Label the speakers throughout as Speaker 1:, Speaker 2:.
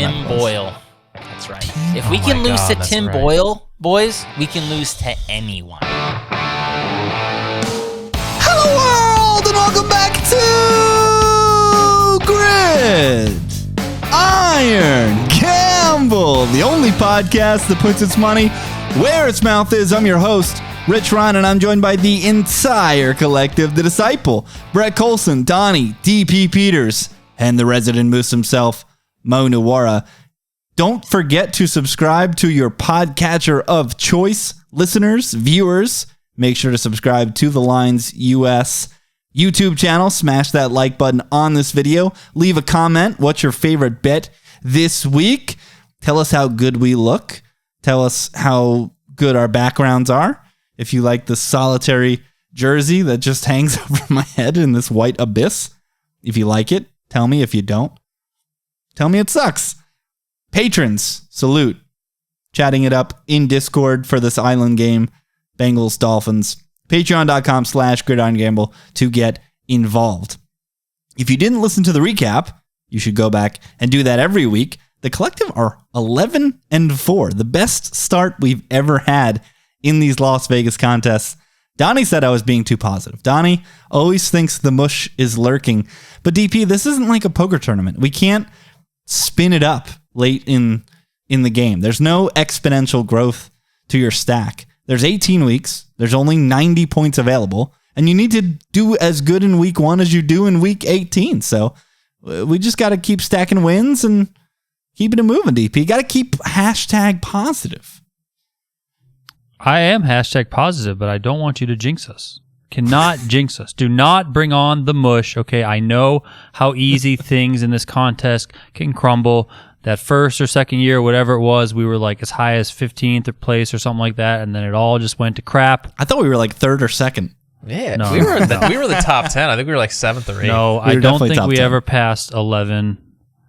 Speaker 1: Tim Boyle.
Speaker 2: That's right.
Speaker 1: If we can lose to Tim Boyle, boys, we can lose to anyone.
Speaker 3: Hello, world, and welcome back to Gridiron Gamble, the only podcast that puts its money where its mouth is. I'm your host, Rich Ryan, and I'm joined by the entire collective, The Disciple, Brett Collson, Donnie, DP Peters, and the resident moose himself, Mo Nuwwarah. Don't forget to subscribe to your podcatcher of choice. Listeners, viewers, make sure to subscribe to the Lines US YouTube channel. Smash that like button on this video. Leave a comment. What's your favorite bet this week? Tell us how good we look. Tell us how good our backgrounds are. If you like the solitary jersey that just hangs over my head in this white abyss. If you like it, tell me. If you don't, tell me it sucks. Patrons, salute. Chatting it up in Discord for this island game. Bengals, Dolphins. Patreon.com/GridironGamble to get involved. If you didn't listen to the recap, you should go back and do that every week. The collective are 11-4, the best start we've ever had in these Las Vegas contests. Donnie said I was being too positive. Donnie always thinks the mush is lurking. But DP, this isn't like a poker tournament. We can't spin it up late in the game. There's no exponential growth to your stack. There's 18 weeks. There's only 90 points available. And you need to do as good in week 1 as you do in week 18. So we just got to keep stacking wins and keeping it moving, DP. Got to keep hashtag positive.
Speaker 2: I am hashtag positive, but I don't want you to jinx us. Cannot jinx us. Do not bring on the mush. Okay, I know how easy things in this contest can crumble. That first or second year, whatever it was, we were like as high as 15th place or something like that, and then it all just went to crap.
Speaker 3: I thought we were like 3rd or 2nd.
Speaker 4: Yeah,
Speaker 2: No.
Speaker 4: we were the top 10. I think we were like 7th or 8th.
Speaker 2: No, I don't think we ever passed 11.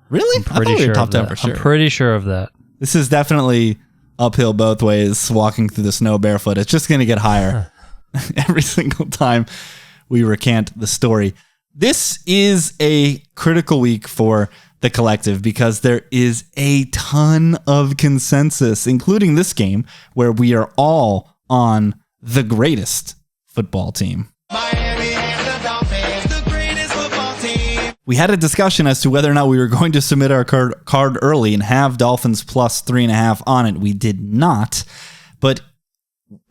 Speaker 3: Really?
Speaker 2: I'm pretty sure
Speaker 3: top
Speaker 2: of
Speaker 3: 10
Speaker 2: that.
Speaker 3: for sure.
Speaker 2: I'm pretty sure of that.
Speaker 3: This is definitely uphill both ways, walking through the snow barefoot. It's just going to get higher every single time we recant the story. This is a critical week for the collective because there is a ton of consensus, including this game, where we are all on the greatest football team. Miami and the Dolphins, the greatest football team. We had a discussion as to whether or not we were going to submit our card early and have Dolphins plus 3.5 on it. We did not, but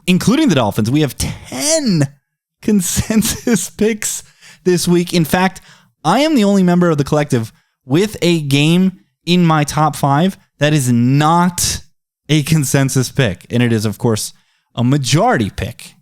Speaker 3: including the Dolphins, we have 10 consensus picks this week. In fact, I am the only member of the collective with a game in my top 5 that is not a consensus pick. And it is, of course, a majority pick.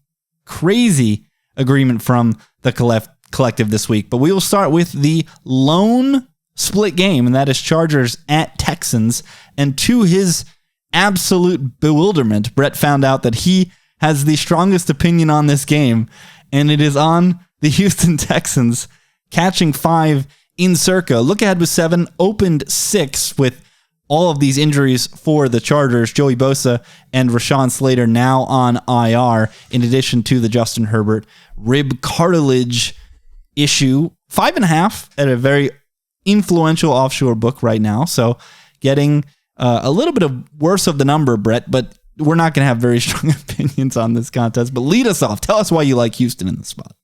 Speaker 3: Crazy agreement from the collective this week. But we will start with the lone split game, and that is Chargers at Texans. And to his absolute bewilderment, Brett found out that he has the strongest opinion on this game, and it is on the Houston Texans catching 5 in Circa. Look ahead with 7, opened 6 with all of these injuries for the Chargers. Joey Bosa and Rashawn Slater now on IR, in addition to the Justin Herbert rib cartilage issue. 5.5 at a very influential offshore book right now. So getting a little bit of worse of the number, Brett, but we're not going to have very strong opinions on this contest. But lead us off. Tell us why you like Houston in this spot.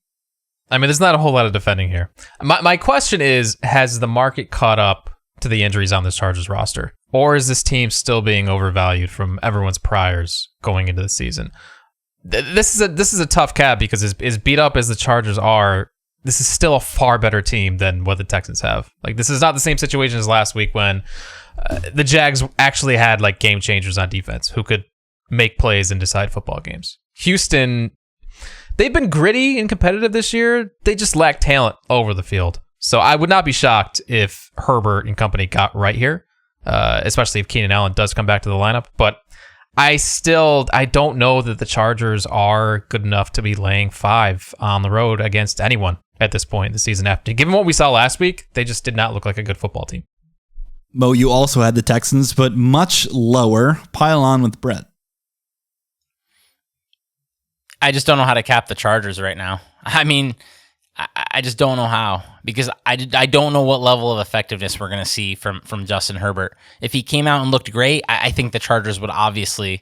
Speaker 4: I mean, there's not a whole lot of defending here. My question is, has the market caught up to the injuries on this Chargers roster? Or is this team still being overvalued from everyone's priors going into the season? This is a tough cap because as beat up as the Chargers are, this is still a far better team than what the Texans have. Like, this is not the same situation as last week when the Jags actually had like game changers on defense who could make plays and decide football games. Houston, they've been gritty and competitive this year. They just lack talent over the field. So I would not be shocked if Herbert and company got right here, especially if Keenan Allen does come back to the lineup. But I don't know that the Chargers are good enough to be laying 5 on the road against anyone at this point in the season. After given what we saw last week, they just did not look like a good football team.
Speaker 3: Mo, you also had the Texans, but much lower. Pile on with Brett.
Speaker 1: I just don't know how to cap the Chargers right now. I mean, I just don't know how, because I don't know what level of effectiveness we're going to see from Justin Herbert. If he came out and looked great, I think the Chargers would obviously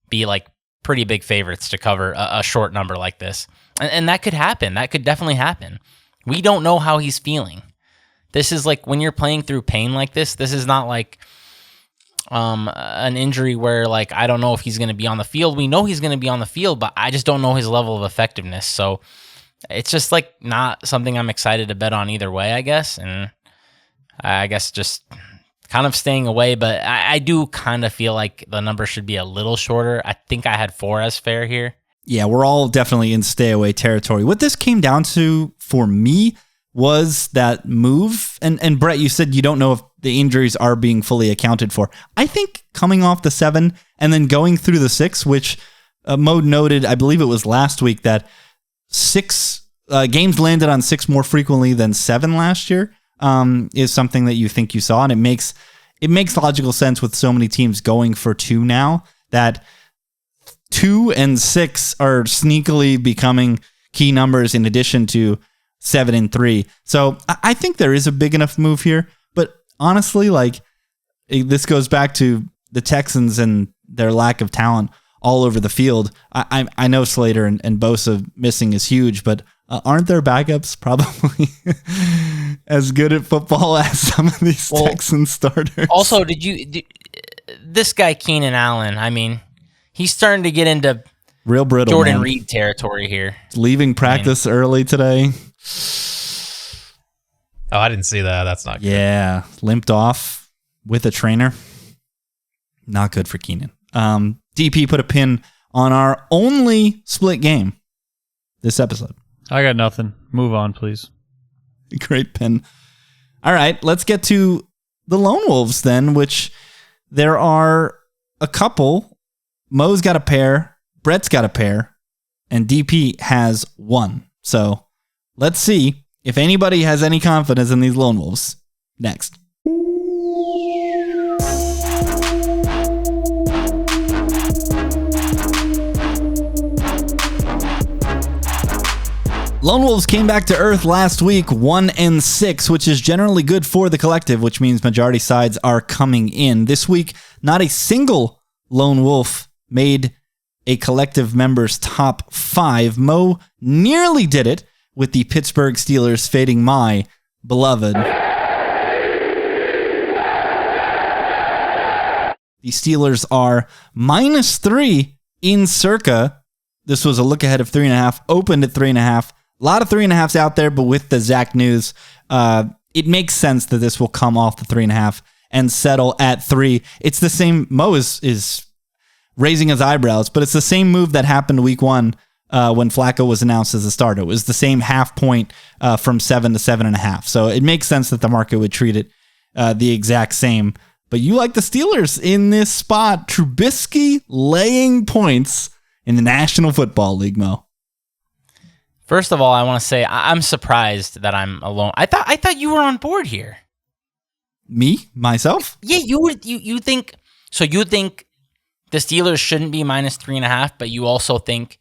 Speaker 1: be like pretty big favorites to cover a short number like this. And that could happen. That could definitely happen. We don't know how he's feeling. This is like when you're playing through pain like this is not like an injury where like I don't know if he's going to be on the field. We know he's going to be on the field, but I just don't know his level of effectiveness. So it's just like not something I'm excited to bet on either way, I guess. And I guess just kind of staying away, but I do kind of feel like the number should be a little shorter. I think I had 4 as fair here.
Speaker 3: Yeah, we're all definitely in stay away territory. What this came down to for me was that move. And Brett, you said you don't know if the injuries are being fully accounted for. I think coming off the 7 and then going through the 6, which Mo noted, I believe it was last week, that 6 games landed on 6 more frequently than 7 last year, is something that you think you saw. And it makes logical sense with so many teams going for 2 now, that 2 and 6 are sneakily becoming key numbers in addition to 7 and 3. So I think there is a big enough move here. But honestly, like, this goes back to the Texans and their lack of talent all over the field. I know Slater and Bosa missing is huge, but aren't their backups probably as good at football as some of these Texans starters?
Speaker 1: Also, this guy Keenan Allen, I mean, he's starting to get into
Speaker 3: real brittle
Speaker 1: Jordan Reed territory here.
Speaker 3: Leaving practice early today.
Speaker 4: Oh, I didn't see that. That's not good.
Speaker 3: Yeah, limped off with a trainer. Not good for Keenan. DP put a pin on our only split game this episode.
Speaker 2: I got nothing. Move on, please.
Speaker 3: Great pin. All right, let's get to the Lone Wolves then, which there are a couple. Mo's got a pair, Brett's got a pair, and DP has 1. So let's see if anybody has any confidence in these Lone Wolves. Next. Lone Wolves came back to earth last week, 1-6, which is generally good for the collective, which means majority sides are coming in. This week, not a single Lone Wolf made a collective member's top 5. Mo nearly did it with the Pittsburgh Steelers fading my beloved. The Steelers are -3 in Circa. This was a look ahead of 3.5, opened at 3.5. A lot of 3.5s out there, but with the Zach news, it makes sense that this will come off the 3.5 and settle at 3. It's the same. Mo is raising his eyebrows, but it's the same move that happened week 1 when Flacco was announced as a starter. It was the same half point from 7 to 7.5. So it makes sense that the market would treat it the exact same. But you like the Steelers in this spot. Trubisky laying points in the National Football League, Mo.
Speaker 1: First of all, I want to say I'm surprised that I'm alone. I thought you were on board here.
Speaker 3: Me? Myself?
Speaker 1: Yeah, you think so. You think the Steelers shouldn't be -3.5, but you also think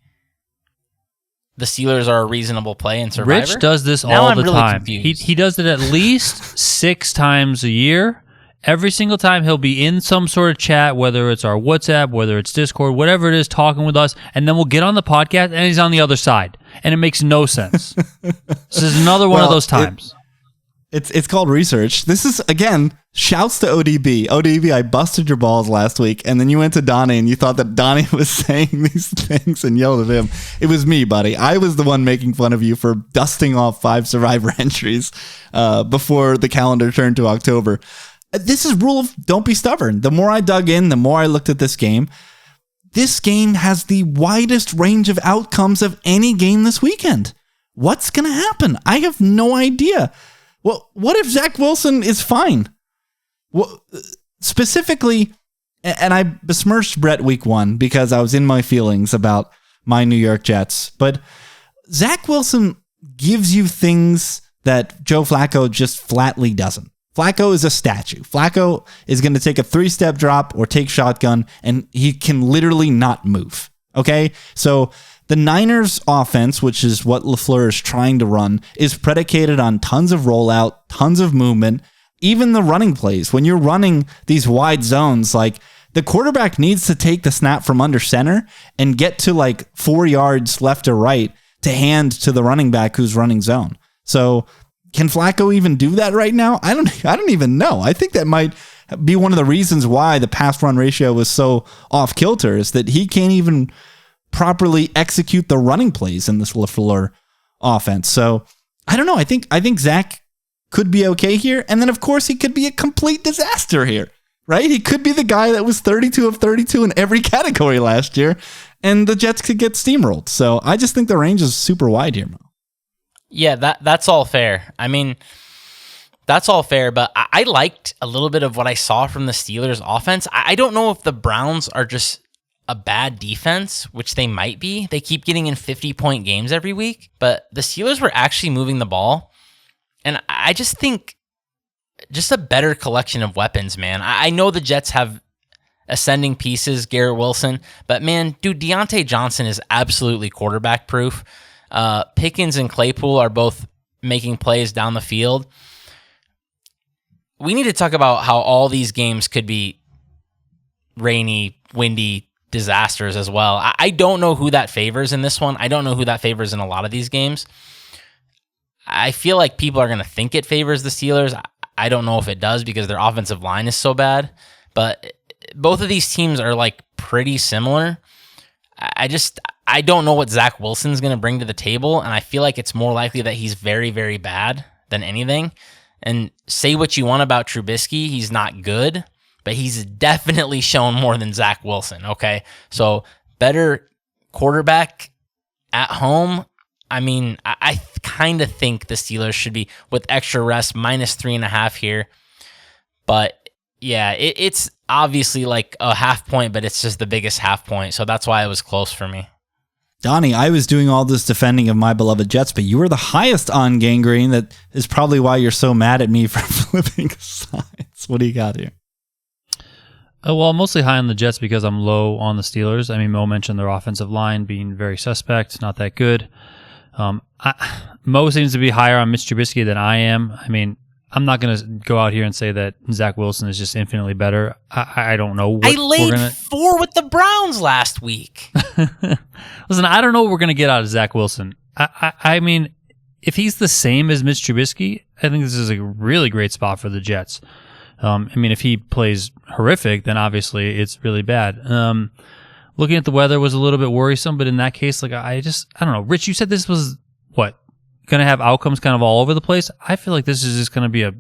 Speaker 1: the Steelers are a reasonable play in Survivor?
Speaker 2: Rich does this
Speaker 1: now
Speaker 2: all
Speaker 1: I'm
Speaker 2: the
Speaker 1: really
Speaker 2: time.
Speaker 1: Confused.
Speaker 2: He does it at least 6 times a year. Every single time he'll be in some sort of chat, whether it's our WhatsApp, whether it's Discord, whatever it is, talking with us, and then we'll get on the podcast and he's on the other side. And it makes no sense. This is another one of those times.
Speaker 3: It's called research. This is, again, shouts to ODB. ODB, I busted your balls last week, and then you went to Donnie and you thought that Donnie was saying these things and yelled at him. It was me, buddy. I was the one making fun of you for dusting off 5 Survivor entries before the calendar turned to October. This is rule of don't be stubborn. The more I dug in, the more I looked at this game. This game has the widest range of outcomes of any game this weekend. What's going to happen? I have no idea. Well, what if Zach Wilson is fine? Well, specifically, and I besmirched Brett week 1 because I was in my feelings about my New York Jets, but Zach Wilson gives you things that Joe Flacco just flatly doesn't. Flacco is a statue. Flacco is going to take a 3-step drop or take shotgun, and he can literally not move. Okay? So The Niners offense, which is what LaFleur is trying to run, is predicated on tons of rollout, tons of movement, even the running plays. When you're running these wide zones, like the quarterback needs to take the snap from under center and get to like 4 yards left or right to hand to the running back who's running zone. So can Flacco even do that right now? I don't even know. I think that might be one of the reasons why the pass run ratio was so off kilter, is that he can't even properly execute the running plays in this LaFleur offense. So I don't know. I think Zach could be okay here. And then of course he could be a complete disaster here, right? He could be the guy that was 32 of 32 in every category last year, and the Jets could get steamrolled. So I just think the range is super wide here, Mo.
Speaker 1: Yeah, that's all fair. I mean, that's all fair, but I liked a little bit of what I saw from the Steelers offense. I don't know if the Browns are just a bad defense, which they might be. They keep getting in 50-point games every week, but the Steelers were actually moving the ball. And I just think just a better collection of weapons, man. I know the Jets have ascending pieces, Garrett Wilson, but man, dude, Deontay Johnson is absolutely quarterback proof. Pickens and Claypool are both making plays down the field. We need to talk about how all these games could be rainy, windy disasters as well. I don't know who that favors in this one. I don't know who that favors in a lot of these games. I feel like people are going to think it favors the Steelers. I don't know if it does because their offensive line is so bad, but both of these teams are like pretty similar. I don't know what Zach Wilson's going to bring to the table, and I feel like it's more likely that he's very, very bad than anything. And say what you want about Trubisky, he's not good, but he's definitely shown more than Zach Wilson, okay? So better quarterback at home. I mean, I kind of think the Steelers should be, with extra rest, -3.5 here. But yeah, it's obviously like a half point, but it's just the biggest half point. So that's why it was close for me.
Speaker 3: Donnie, I was doing all this defending of my beloved Jets, but you were the highest on Gangrene. That is probably why you're so mad at me for flipping sides. What do you got here?
Speaker 2: Well, I'm mostly high on the Jets because I'm low on the Steelers. I mean, Mo mentioned their offensive line being very suspect, not that good. Mo seems to be higher on Mitch Trubisky than I am. I mean, I'm not going to go out here and say that Zach Wilson is just infinitely better. I don't know.
Speaker 1: I laid 4 with the Browns last week.
Speaker 2: Listen, I don't know what we're going to get out of Zach Wilson. I mean, if he's the same as Mitch Trubisky, I think this is a really great spot for the Jets. I mean, if he plays horrific, then obviously it's really bad. Looking at the weather was a little bit worrisome, but in that case, like I don't know. Rich, you said this was what? Going to have outcomes kind of all over the place. I feel like this is just going to be a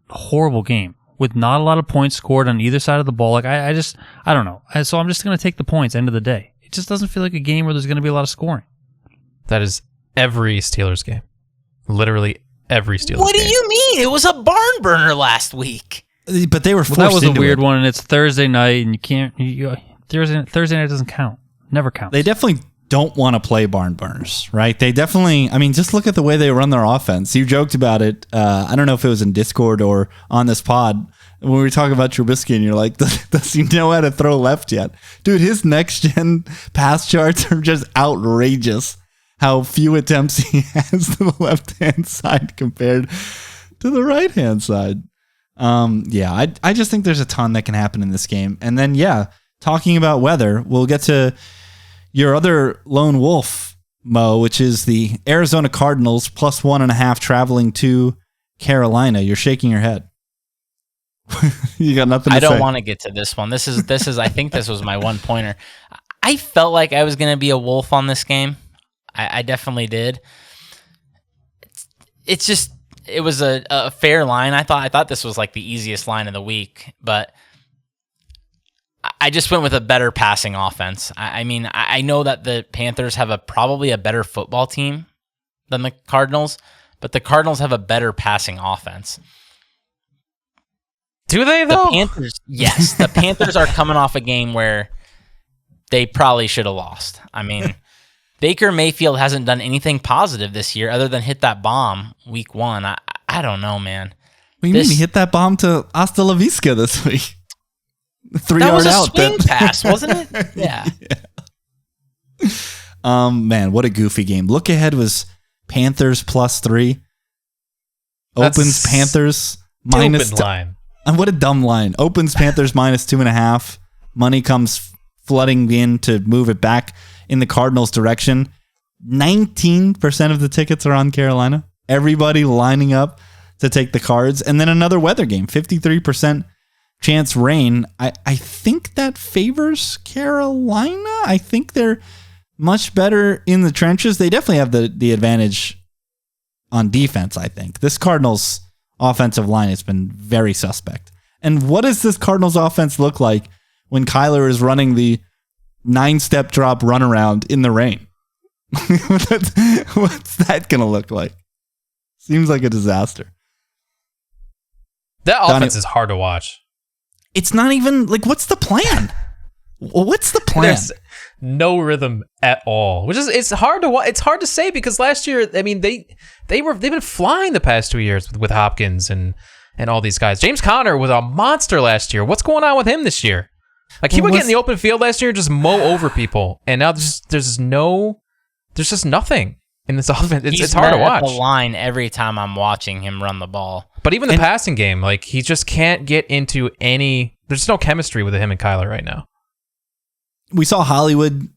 Speaker 2: horrible game with not a lot of points scored on either side of the ball. Like I don't know. So I'm just going to take the points. End of the day, it just doesn't feel like a game where there's going to be a lot of scoring.
Speaker 4: That is every Steelers game, literally every Steelers game.
Speaker 1: What do you mean? It was a barn burner last week.
Speaker 3: But they were forced
Speaker 2: that was a
Speaker 3: into
Speaker 2: weird
Speaker 3: it.
Speaker 2: one, and it's Thursday night, and you can't. Thursday night doesn't count. Never counts.
Speaker 3: They definitely don't want to play barn burners, right? They definitely, I mean, just look at the way they run their offense. You joked about it. I don't know if it was in Discord or on this pod when we were talking about Trubisky, and you're like, does he know how to throw left yet? Dude, his next-gen pass charts are just outrageous. How few attempts he has to the left-hand side compared to the right-hand side. Yeah, I just think there's a ton that can happen in this game. And then, yeah, talking about weather, we'll get to your other lone wolf, Mo, which is the Arizona Cardinals +1.5 traveling to Carolina. You're shaking your head. You got nothing to say.
Speaker 1: I don't want to get to this one. This is. I think this was my one pointer. I felt like I was going to be a wolf on this game. I definitely did. It's just, it was a fair line. I thought this was like the easiest line of the week, but I just went with a better passing offense. I mean, I know that the Panthers have probably a better football team than the Cardinals, but the Cardinals have a better passing offense.
Speaker 4: Do they, though?
Speaker 1: The Panthers, yes. The Panthers are coming off a game where they probably should have lost. I mean, Baker Mayfield hasn't done anything positive this year other than hit that bomb week 1. I don't know, man.
Speaker 3: What do you mean he hit that bomb to Hasta La Vista this week? 3
Speaker 1: that
Speaker 3: yard
Speaker 1: was a
Speaker 3: out.
Speaker 1: swing pass, wasn't it? Yeah.
Speaker 3: Man, what a goofy game. Look ahead was Panthers +3. Opens
Speaker 4: That's
Speaker 3: Panthers
Speaker 4: stupid line.
Speaker 3: And what a dumb line. Opens Panthers -2.5. Money comes flooding in to move it back in the Cardinals' direction. 19% of the tickets are on Carolina. Everybody lining up to take the Cards. And then another weather game, 53% chance rain. I think that favors Carolina. I think they're much better in the trenches. They definitely have the advantage on defense, I think. This Cardinals offensive line has been very suspect. And what does this Cardinals offense look like when Kyler is running the 9-step drop runaround in the rain? What's that going to look like? Seems like a disaster.
Speaker 4: That offense is hard to watch.
Speaker 3: It's not even like, what's the plan? What's the plan?
Speaker 4: There's no rhythm at all, which is it's hard to say because last year, I mean, they've been flying the past 2 years with Hopkins and all these guys. James Conner was a monster last year. What's going on with him this year? Like he would get in the open field last year and just mow over people, and now there's just nothing in this offense. It's hard to watch.
Speaker 1: The line every time I'm watching him run the ball.
Speaker 4: But even the passing game, like he just can't get into any. There's no chemistry with him and Kyler right now.
Speaker 3: We saw Hollywood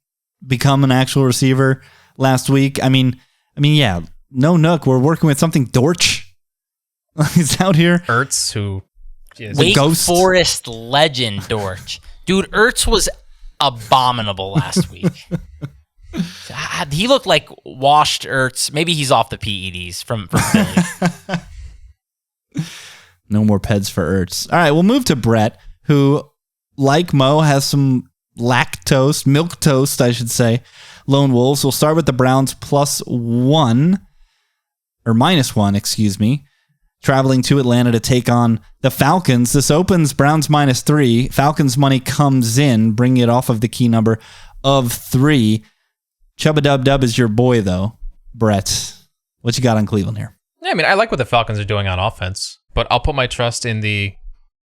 Speaker 3: become an actual receiver last week. I mean, yeah, no Nook. We're working with something. Dortch is out here.
Speaker 4: Ertz, who is
Speaker 1: Wake Forest legend Dortch. Dude, Ertz was abominable last week. He looked like washed Ertz. Maybe he's off the PEDs from Philly.
Speaker 3: No more peds for Ertz. All right, we'll move to Brett, who, like Mo, has some milk toast, I should say. Lone Wolves. We'll start with the Browns -1, or -1, excuse me. Traveling to Atlanta to take on the Falcons. This opens Browns -3. Falcons money comes in, bringing it off of the key number of 3. Chubba Dub Dub is your boy, though. Brett, what you got on Cleveland here?
Speaker 4: Yeah, I mean, I like what the Falcons are doing on offense, but I'll put my trust in the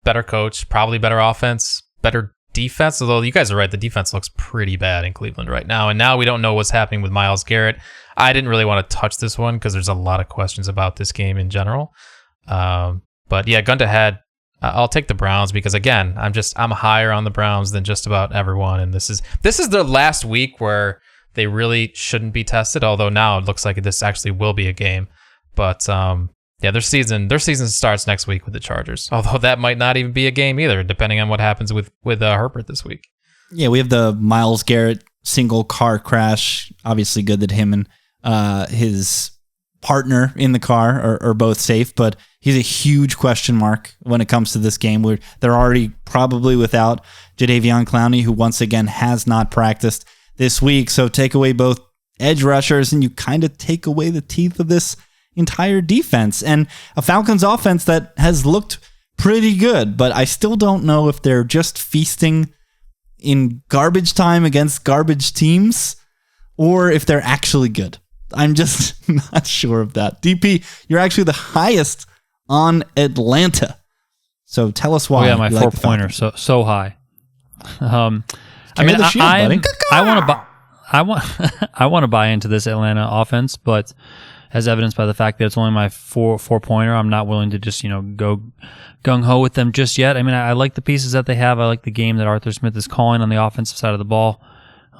Speaker 4: better coach, probably better offense, better defense. Although you guys are right, the defense looks pretty bad in Cleveland right now, and now we don't know what's happening with Myles Garrett. I didn't really want to touch this one because there's a lot of questions about this game in general. But yeah, gun to head, I'll take the Browns because again, I'm higher on the Browns than just about everyone, and this is their last week where they really shouldn't be tested. Although now it looks like this actually will be a game. But yeah, their season starts next week with the Chargers. Although that might not even be a game either, depending on what happens with Herbert this week.
Speaker 3: Yeah, we have the Myles Garrett single car crash. Obviously, good that him and his partner in the car are both safe, but he's a huge question mark when it comes to this game. They're already probably without Jadeveon Clowney, who once again has not practiced this week. So take away both edge rushers, and you kind of take away the teeth of this entire defense, and a Falcons offense that has looked pretty good, but I still don't know if they're just feasting in garbage time against garbage teams or if they're actually good. I'm just not sure of that. DP, you're actually the highest on Atlanta. So tell us why.
Speaker 2: Oh yeah, my 4-pointer so high. I mean, I want to buy into this Atlanta offense, but as evidenced by the fact that it's only my 4-pointer, I'm not willing to just go gung-ho with them just yet. I mean, I like the pieces that they have. I like the game that Arthur Smith is calling on the offensive side of the ball.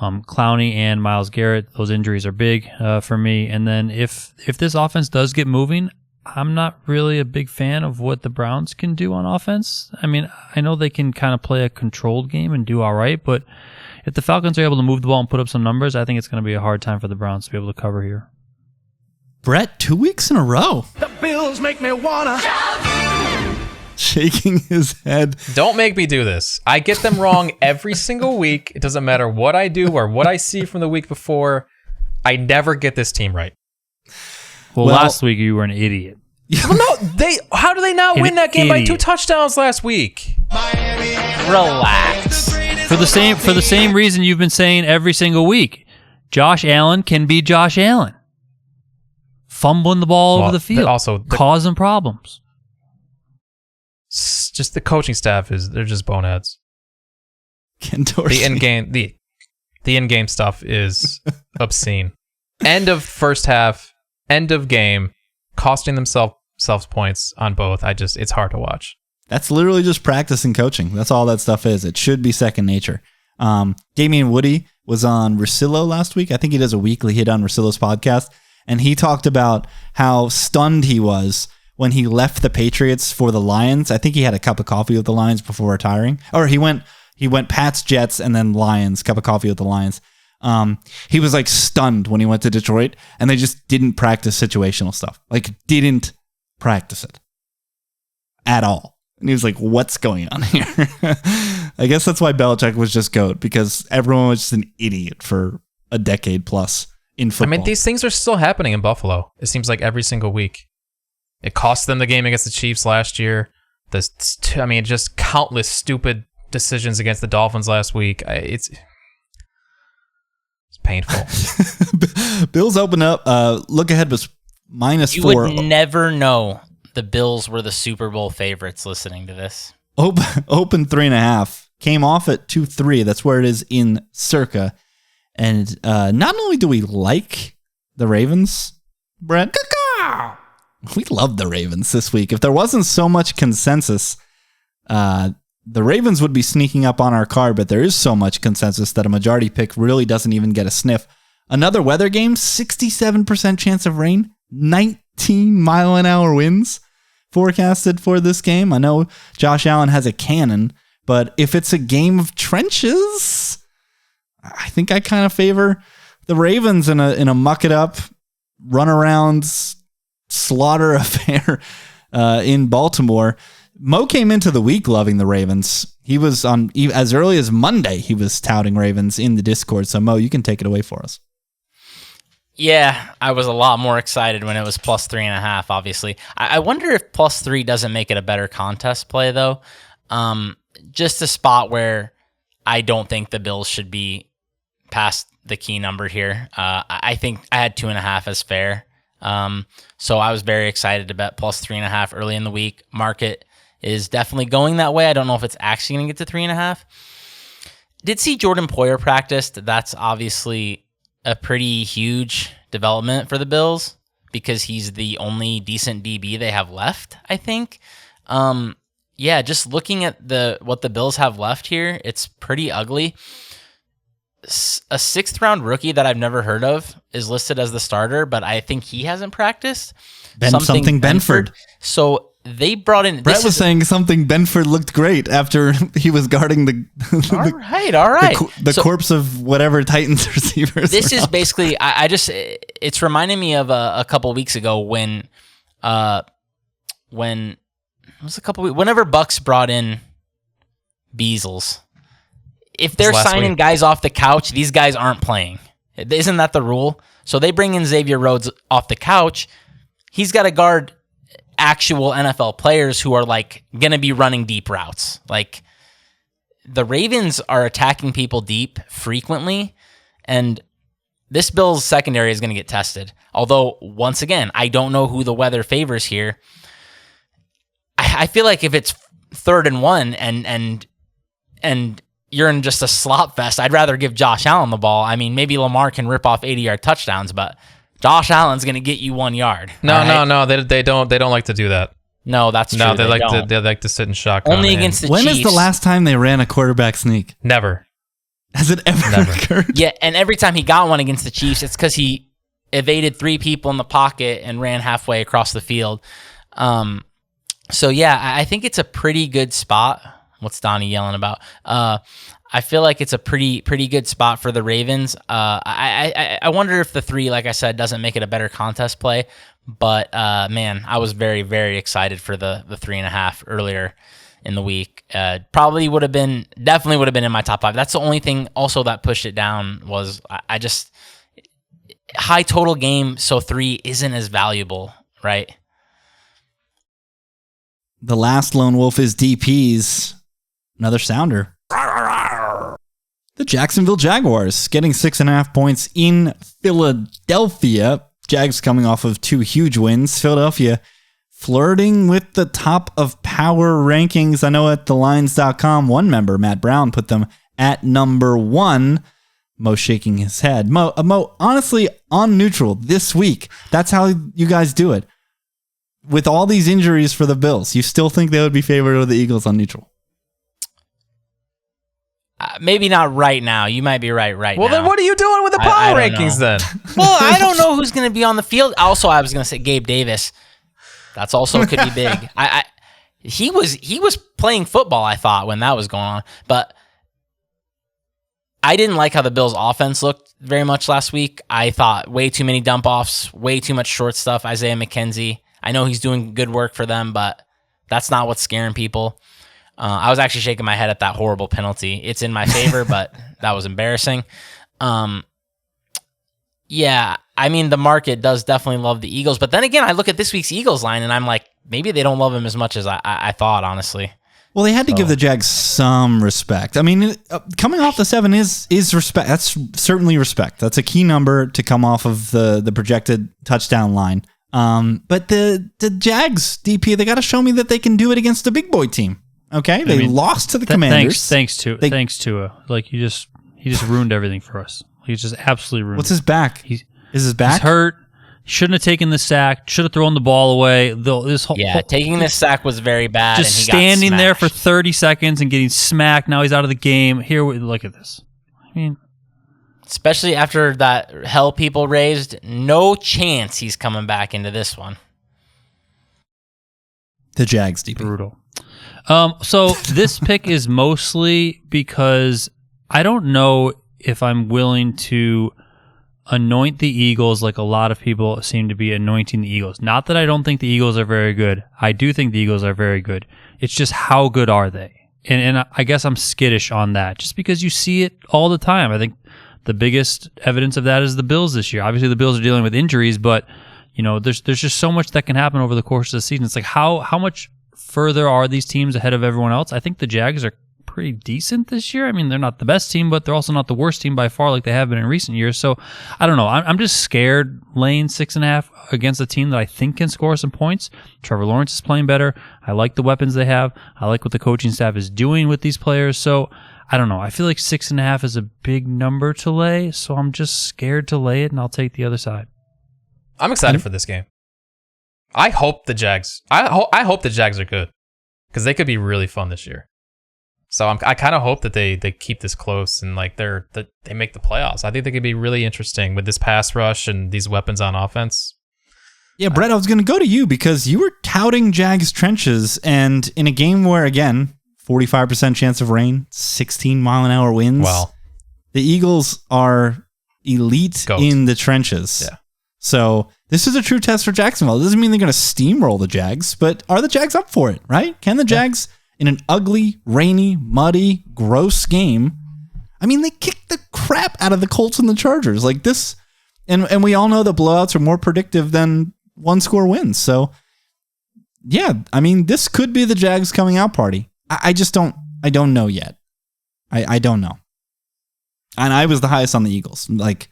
Speaker 2: Clowney and Myles Garrett, those injuries are big for me. And then if this offense does get moving, I'm not really a big fan of what the Browns can do on offense. I mean, I know they can kind of play a controlled game and do all right, but if the Falcons are able to move the ball and put up some numbers, I think it's going to be a hard time for the Browns to be able to cover here.
Speaker 3: Brett, 2 weeks in a row.
Speaker 5: The Bills make me wanna
Speaker 3: Shaking his head.
Speaker 4: Don't make me do this. I get them wrong every single week. It doesn't matter what I do or what I see from the week before. I never get this team right.
Speaker 2: Well, last week you were an idiot.
Speaker 4: Well, no, how do they not win that game by 2 touchdowns last week?
Speaker 1: Relax.
Speaker 2: For the same reason you've been saying every single week. Josh Allen can be Josh Allen. Fumbling the ball over the field. Causing problems.
Speaker 4: Just the coaching staff they're just boneheads.
Speaker 3: Ken Dorsey.
Speaker 4: The The in-game stuff is obscene. End of first half, end of game, costing themselves points on both. It's hard to watch.
Speaker 3: That's literally just practice and coaching. That's all that stuff is. It should be second nature. Damian Woody was on Russillo last week. I think he does a weekly hit on Russillo's podcast. And he talked about how stunned he was when he left the Patriots for the Lions. I think he had a cup of coffee with the Lions before retiring. Or he went Pats, Jets, and then Lions, cup of coffee with the Lions. He was like stunned when he went to Detroit, and they just didn't practice situational stuff. Like, didn't practice it at all. And he was like, what's going on here? I guess that's why Belichick was just GOAT, because everyone was just an idiot for a decade plus in football.
Speaker 4: I mean, these things are still happening in Buffalo. It seems like every single week. It cost them the game against the Chiefs last year. Just countless stupid decisions against the Dolphins last week. It's painful.
Speaker 3: Bills open up. Look ahead was -4.
Speaker 1: You would never know the Bills were the Super Bowl favorites listening to this.
Speaker 3: Open 3.5. Came off at 2-3. That's where it is in Circa. And not only do we like the Ravens, Brent, we love the Ravens this week. If there wasn't so much consensus, the Ravens would be sneaking up on our card, but there is so much consensus that a majority pick really doesn't even get a sniff. Another weather game, 67% chance of rain, 19-mile-an-hour winds forecasted for this game. I know Josh Allen has a cannon, but if it's a game of trenches, I think I kind of favor the Ravens in a muck it up, run around, slaughter affair in Baltimore. Mo came into the week loving the Ravens. He was on as early as Monday. He was touting Ravens in the Discord. So Mo, you can take it away for us.
Speaker 1: Yeah, I was a lot more excited when it was +3.5. Obviously, I wonder if +3 doesn't make it a better contest play though. Just a spot where I don't think the Bills should be past the key number here. I think I had 2.5 as fair. So I was very excited to bet +3.5 early in the week. Market is definitely going that way. I don't know if it's actually going to get to 3.5. Did see Jordan Poyer practiced. That's obviously a pretty huge development for the Bills because he's the only decent DB they have left, I think. Yeah, just looking at what the Bills have left here, it's pretty ugly. A 6th-round rookie that I've never heard of is listed as the starter, but I think he hasn't practiced.
Speaker 3: Something Benford.
Speaker 1: So they brought in...
Speaker 3: Brett was saying something Benford looked great after he was guarding
Speaker 1: all right.
Speaker 3: the corpse of whatever Titans receivers.
Speaker 1: This is basically... it's reminding me of a couple weeks ago when whenever Bucks brought in Beasles. If they're signing guys off the couch, these guys aren't playing. Isn't that the rule? So they bring in Xavier Rhodes off the couch. He's got to guard actual NFL players who are like going to be running deep routes. Like the Ravens are attacking people deep frequently, and this Bills secondary is going to get tested. Although, once again, I don't know who the weather favors here. I feel like if it's 3rd and 1 and you're in just a slop fest, I'd rather give Josh Allen the ball. I mean, maybe Lamar can rip off 80-yard touchdowns, but Josh Allen's going to get you 1 yard.
Speaker 4: No, they don't like to do that.
Speaker 1: No, that's true.
Speaker 4: No, they like to sit in shotgun.
Speaker 1: Only against the Chiefs.
Speaker 3: When is the last time they ran a quarterback sneak?
Speaker 4: Never.
Speaker 3: Has it ever occurred?
Speaker 1: Yeah, and every time he got one against the Chiefs, it's because he evaded 3 people in the pocket and ran halfway across the field. So yeah, I think it's a pretty good spot. What's Donnie yelling about? I feel like it's a pretty good spot for the Ravens. I wonder if the 3, like I said, doesn't make it a better contest play. But man, I was very, very excited for the 3.5 earlier in the week. Definitely would have been in my top 5. That's the only thing also that pushed it down was I just high total game. So 3 isn't as valuable, right?
Speaker 3: The last lone wolf is DP's. Another sounder. The Jacksonville Jaguars getting 6.5 points in Philadelphia. Jags coming off of 2 huge wins. Philadelphia flirting with the top of power rankings. I know at thelines.com, one member, Matt Brown, put them at number 1. Mo shaking his head. Mo, honestly, on neutral this week, that's how you guys do it. With all these injuries for the Bills, you still think they would be favored over the Eagles on neutral?
Speaker 1: Maybe not right now. You might be right now.
Speaker 4: Well, then what are you doing with the power rankings then?
Speaker 1: Well, I don't know who's going to be on the field. Also, I was going to say Gabe Davis. That's also could be big. He was playing football, I thought, when that was going on. But I didn't like how the Bills' offense looked very much last week. I thought way too many dump offs, way too much short stuff. Isaiah McKenzie. I know he's doing good work for them, but that's not what's scaring people. I was actually shaking my head at that horrible penalty. It's in my favor, but that was embarrassing. Yeah, I mean, the market does definitely love the Eagles. But then again, I look at this week's Eagles line, and I'm like, maybe they don't love him as much as I thought, honestly.
Speaker 3: Well, they had to give the Jags some respect. I mean, coming off the 7 is respect. That's certainly respect. That's a key number to come off of the projected touchdown line. But the Jags, DP, they got to show me that they can do it against a big boy team. Okay, they lost to the Commanders.
Speaker 2: Thanks to like he just ruined everything for us. He just absolutely ruined.
Speaker 3: What's his back? Is his back?
Speaker 2: He's hurt. Shouldn't have taken the sack. Should have thrown the ball away.
Speaker 1: Taking this sack was very bad.
Speaker 2: Just
Speaker 1: and he
Speaker 2: standing
Speaker 1: got
Speaker 2: there for 30 seconds and getting smacked. Now he's out of the game. Here, look at this. I mean,
Speaker 1: especially after that hell people raised, no chance he's coming back into this one.
Speaker 3: The Jags, DP.
Speaker 2: Brutal. So this pick is mostly because I don't know if I'm willing to anoint the Eagles like a lot of people seem to be anointing the Eagles. Not that I don't think the Eagles are very good. I do think the Eagles are very good. It's just how good are they? And I guess I'm skittish on that just because you see it all the time. I think the biggest evidence of that is the Bills this year. Obviously, the Bills are dealing with injuries, but you know, there's just so much that can happen over the course of the season. It's like how much further are these teams ahead of everyone else? I think the Jags are pretty decent this year. I mean, they're not the best team, but they're also not the worst team by far like they have been in recent years. So I don't know. I'm just scared laying 6.5 against a team that I think can score some points. Trevor Lawrence is playing better. I like the weapons they have. I like what the coaching staff is doing with these players. So I don't know. I feel like 6.5 is a big number to lay, so I'm just scared to lay it, and I'll take the other side.
Speaker 4: I'm excited for this game. I hope the Jags. I hope the Jags are good because they could be really fun this year. So I kind of hope that they keep this close and like they make the playoffs. I think they could be really interesting with this pass rush and these weapons on offense.
Speaker 3: Yeah, Brett, I was going to go to you because you were touting Jags trenches, and in a game where, again, 45% chance of rain, 16-mile-an-hour winds.
Speaker 4: Wow.
Speaker 3: The Eagles are elite in the trenches.
Speaker 4: Yeah.
Speaker 3: So this is a true test for Jacksonville. It doesn't mean they're going to steamroll the Jags, but are the Jags up for it, right? Can the Jags, in an ugly, rainy, muddy, gross game, I mean, they kicked the crap out of the Colts and the Chargers. Like this, and we all know that blowouts are more predictive than one-score wins. So, yeah, I mean, this could be the Jags coming out party. I don't know yet. I don't know. And I was the highest on the Eagles, like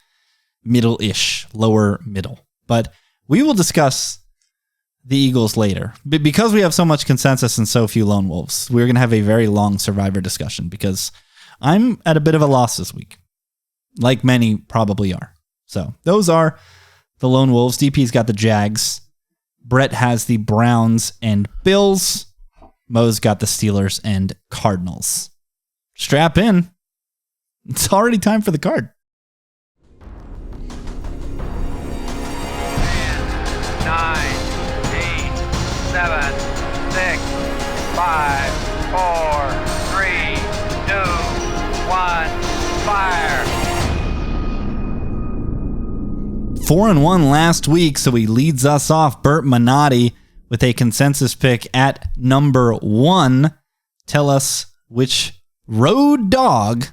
Speaker 3: middle-ish, lower middle. But we will discuss the Eagles later. But because we have so much consensus and so few lone wolves, we're going to have a very long Survivor discussion because I'm at a bit of a loss this week, like many probably are. So those are the lone wolves. DP's got the Jags. Brett has the Browns and Bills. Mo's got the Steelers and Cardinals. Strap in. It's already time for the card.
Speaker 6: 9, 8, 7, 6, 5, 4, 3, 2, 1, fire.
Speaker 3: 4-1 last week, so he leads us off. Burt Minotti with a consensus pick at number 1. Tell us which road dog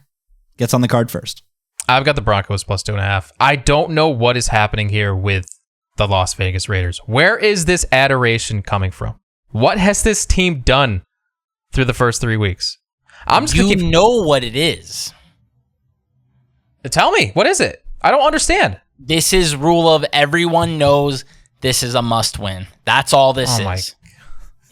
Speaker 3: gets on the card first.
Speaker 4: I've got the Broncos plus 2.5. I don't know what is happening here with the Las Vegas Raiders. Where is this adoration coming from? What has this team done through the first 3 weeks?
Speaker 1: You know what it is.
Speaker 4: Tell me, what is it? I don't understand.
Speaker 1: This is rule of everyone knows this is a must win. That's all this is.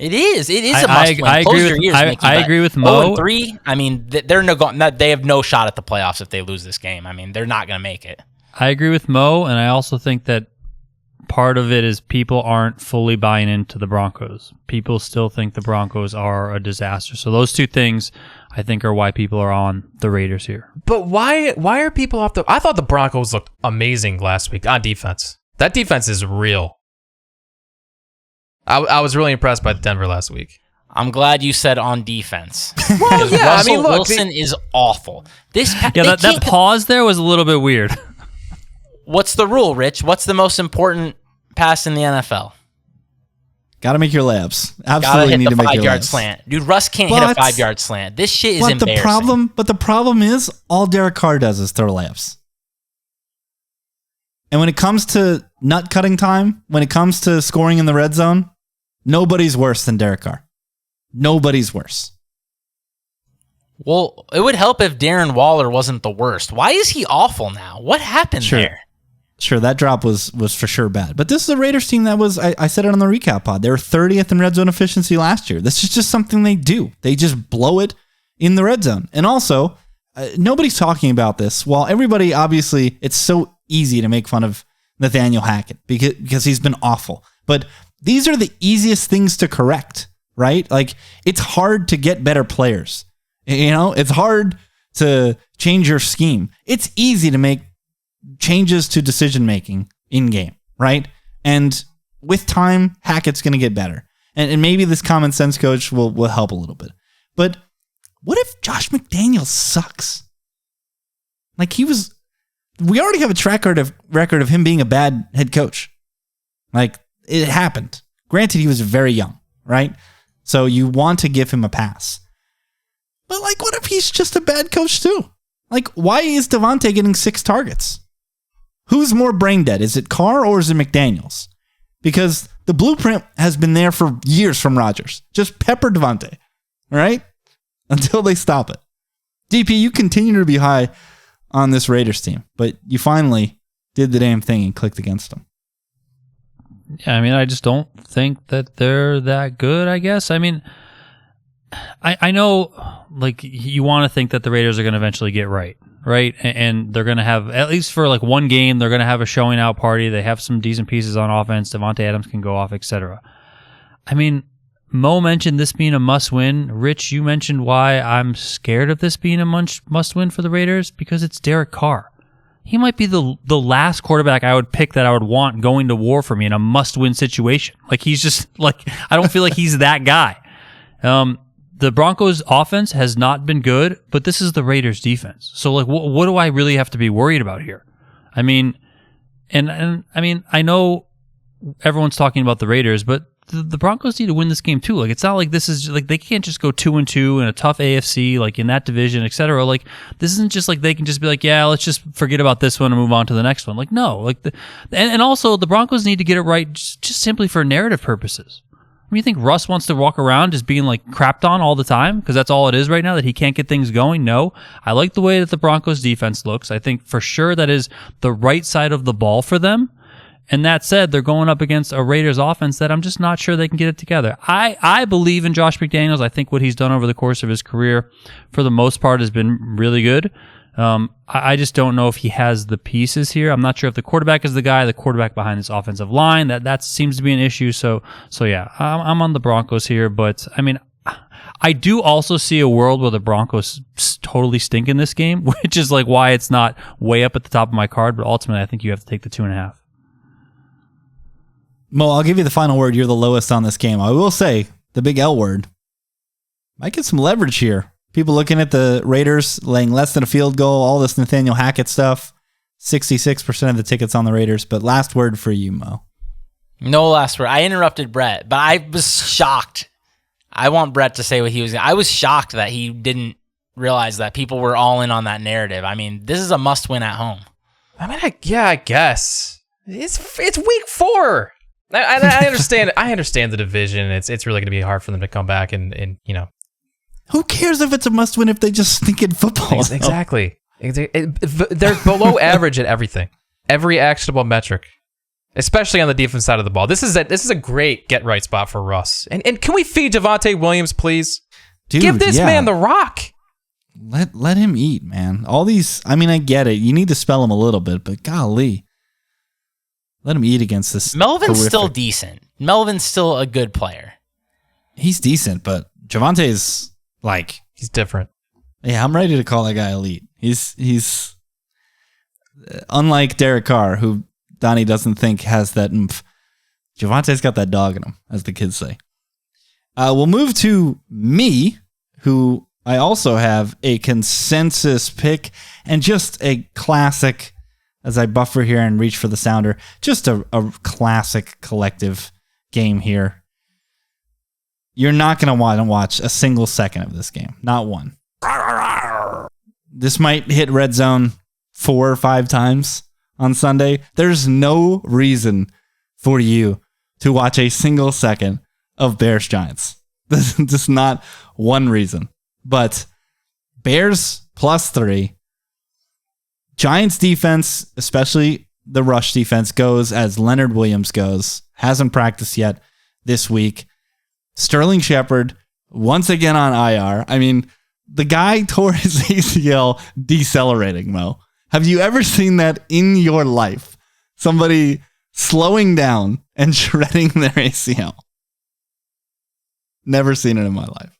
Speaker 1: It is a must win.
Speaker 2: I
Speaker 1: Close
Speaker 2: agree
Speaker 1: your
Speaker 2: with,
Speaker 1: ears, Mickey,
Speaker 2: I
Speaker 1: but
Speaker 2: agree with Mo.
Speaker 1: 0-3. I mean, they have no shot at the playoffs if they lose this game. I mean, they're not going to make it.
Speaker 2: I agree with Mo, and I also think that part of it is people aren't fully buying into the Broncos. People still think the Broncos are a disaster. So those two things, I think, are why people are on the Raiders here.
Speaker 4: But why are people off the... I thought the Broncos looked amazing last week on defense. That defense is real. I was really impressed by Denver last week.
Speaker 1: I'm glad you said on defense.
Speaker 4: Well, yeah,
Speaker 1: Russell Wilson is awful.
Speaker 2: That pause there was a little bit weird.
Speaker 1: What's the rule, Rich? What's the most important pass in the NFL?
Speaker 3: Got to make your layups.
Speaker 1: Gotta
Speaker 3: Absolutely
Speaker 1: hit
Speaker 3: need
Speaker 1: the
Speaker 3: to make your
Speaker 1: 5-yard
Speaker 3: layups.
Speaker 1: slant. Dude, Russ can't hit a 5-yard slant. This shit is embarrassing.
Speaker 3: But the problem is all Derek Carr does is throw layups. And when it comes to nut cutting time, when it comes to scoring in the red zone, nobody's worse than Derek Carr. Nobody's worse.
Speaker 1: Well, it would help if Darren Waller wasn't the worst. Why is he awful now? What happened there?
Speaker 3: Sure, that drop was for sure bad. But this is a Raiders team that was, I said it on the recap pod, they were 30th in red zone efficiency last year. This is just something they do. They just blow it in the red zone. And also, nobody's talking about this. While everybody, obviously, it's so easy to make fun of Nathaniel Hackett because he's been awful. But these are the easiest things to correct, right? Like, it's hard to get better players. You know, it's hard to change your scheme. It's easy to make changes to decision making in game, right? And with time, Hackett's going to get better. And maybe this common sense coach will help a little bit. But what if Josh McDaniels sucks? Like, we already have a track record of him being a bad head coach. Like, it happened. Granted, he was very young, right? So you want to give him a pass. But, like, what if he's just a bad coach too? Like, why is Devontae getting 6 targets? Who's more brain dead? Is it Carr or is it McDaniels? Because the blueprint has been there for years from Rodgers. Just pepper Devontae, all right? Until they stop it. DP, you continue to be high on this Raiders team, but you finally did the damn thing and clicked against them.
Speaker 2: Yeah, I mean, I just don't think that they're that good, I guess. I mean, I know, like, you want to think that the Raiders are going to eventually get right? And they're going to have, at least for like one game, they're going to have a showing out party. They have some decent pieces on offense. Devontae Adams can go off, etc. I mean, Mo mentioned this being a must-win. Rich, you mentioned why I'm scared of this being a must-win for the Raiders, because it's Derek Carr. He might be the last quarterback I would pick that I would want going to war for me in a must-win situation. Like, he's just, like, I don't feel like he's that guy. The Broncos' offense has not been good, but this is the Raiders' defense. So, like, what do I really have to be worried about here? I mean, and I mean, I know everyone's talking about the Raiders, but the Broncos need to win this game too. Like, it's not like this is like they can't just go 2-2 in a tough AFC, like in that division, etc. Like, this isn't just like they can just be like, yeah, let's just forget about this one and move on to the next one. Like, no, like and also the Broncos need to get it right just simply for narrative purposes. I mean, you think Russ wants to walk around just being like crapped on all the time because that's all it is right now, that he can't get things going? No. I like the way that the Broncos defense looks. I think for sure that is the right side of the ball for them. And that said, they're going up against a Raiders offense that I'm just not sure they can get it together. I believe in Josh McDaniels. I think what he's done over the course of his career, for the most part, has been really good. I just don't know if he has the pieces here. I'm not sure if the quarterback is the quarterback behind this offensive line. That seems to be an issue. So yeah, I'm on the Broncos here. But I mean, I do also see a world where the Broncos totally stink in this game, which is like why it's not way up at the top of my card. But ultimately, I think you have to take the 2.5.
Speaker 3: Mo, I'll give you the final word. You're the lowest on this game. I will say the big L word might get some leverage here. People looking at the Raiders laying less than a field goal, all this Nathaniel Hackett stuff. 66% of the tickets on the Raiders. But last word for you, Mo.
Speaker 1: No last word. I interrupted Brett, but I was shocked. I want Brett to say what he was going to. I was shocked that he didn't realize that people were all in on that narrative. I mean, this is a must-win at home.
Speaker 4: I mean, I guess. It's week 4. I understand. I understand the division. It's really going to be hard for them to come back and you know.
Speaker 3: Who cares if it's a must-win if they just stink at football?
Speaker 4: Exactly. They're below average at everything. Every actionable metric. especially on the defense side of the ball. This is a great get right spot for Russ. And can we feed Javonte Williams, please?
Speaker 3: Dude,
Speaker 4: give this man the rock.
Speaker 3: Let him eat, man. All these, I mean, I get it. You need to spell him a little bit, but golly. Let him eat against this.
Speaker 1: Melvin's still decent. Melvin's still a good player.
Speaker 3: He's decent, but Javonte's like...
Speaker 4: He's different.
Speaker 3: Yeah, I'm ready to call that guy elite. He's unlike Derek Carr, who Donnie doesn't think has that oomph. Javonte's got that dog in him, as the kids say. We'll move to me, who I also have a consensus pick and just a classic, as I buffer here and reach for the sounder, just a classic collective game here. You're not going to want to watch a single second of this game. Not one. This might hit red zone 4 or 5 times on Sunday. There's no reason for you to watch a single second of Bears Giants. This is just not one reason. But Bears +3. Giants defense, especially the rush defense, goes as Leonard Williams goes. Hasn't practiced yet this week. Sterling Shepard, once again on IR. I mean, the guy tore his ACL decelerating, Mo. Have you ever seen that in your life? Somebody slowing down and shredding their ACL. Never seen it in my life.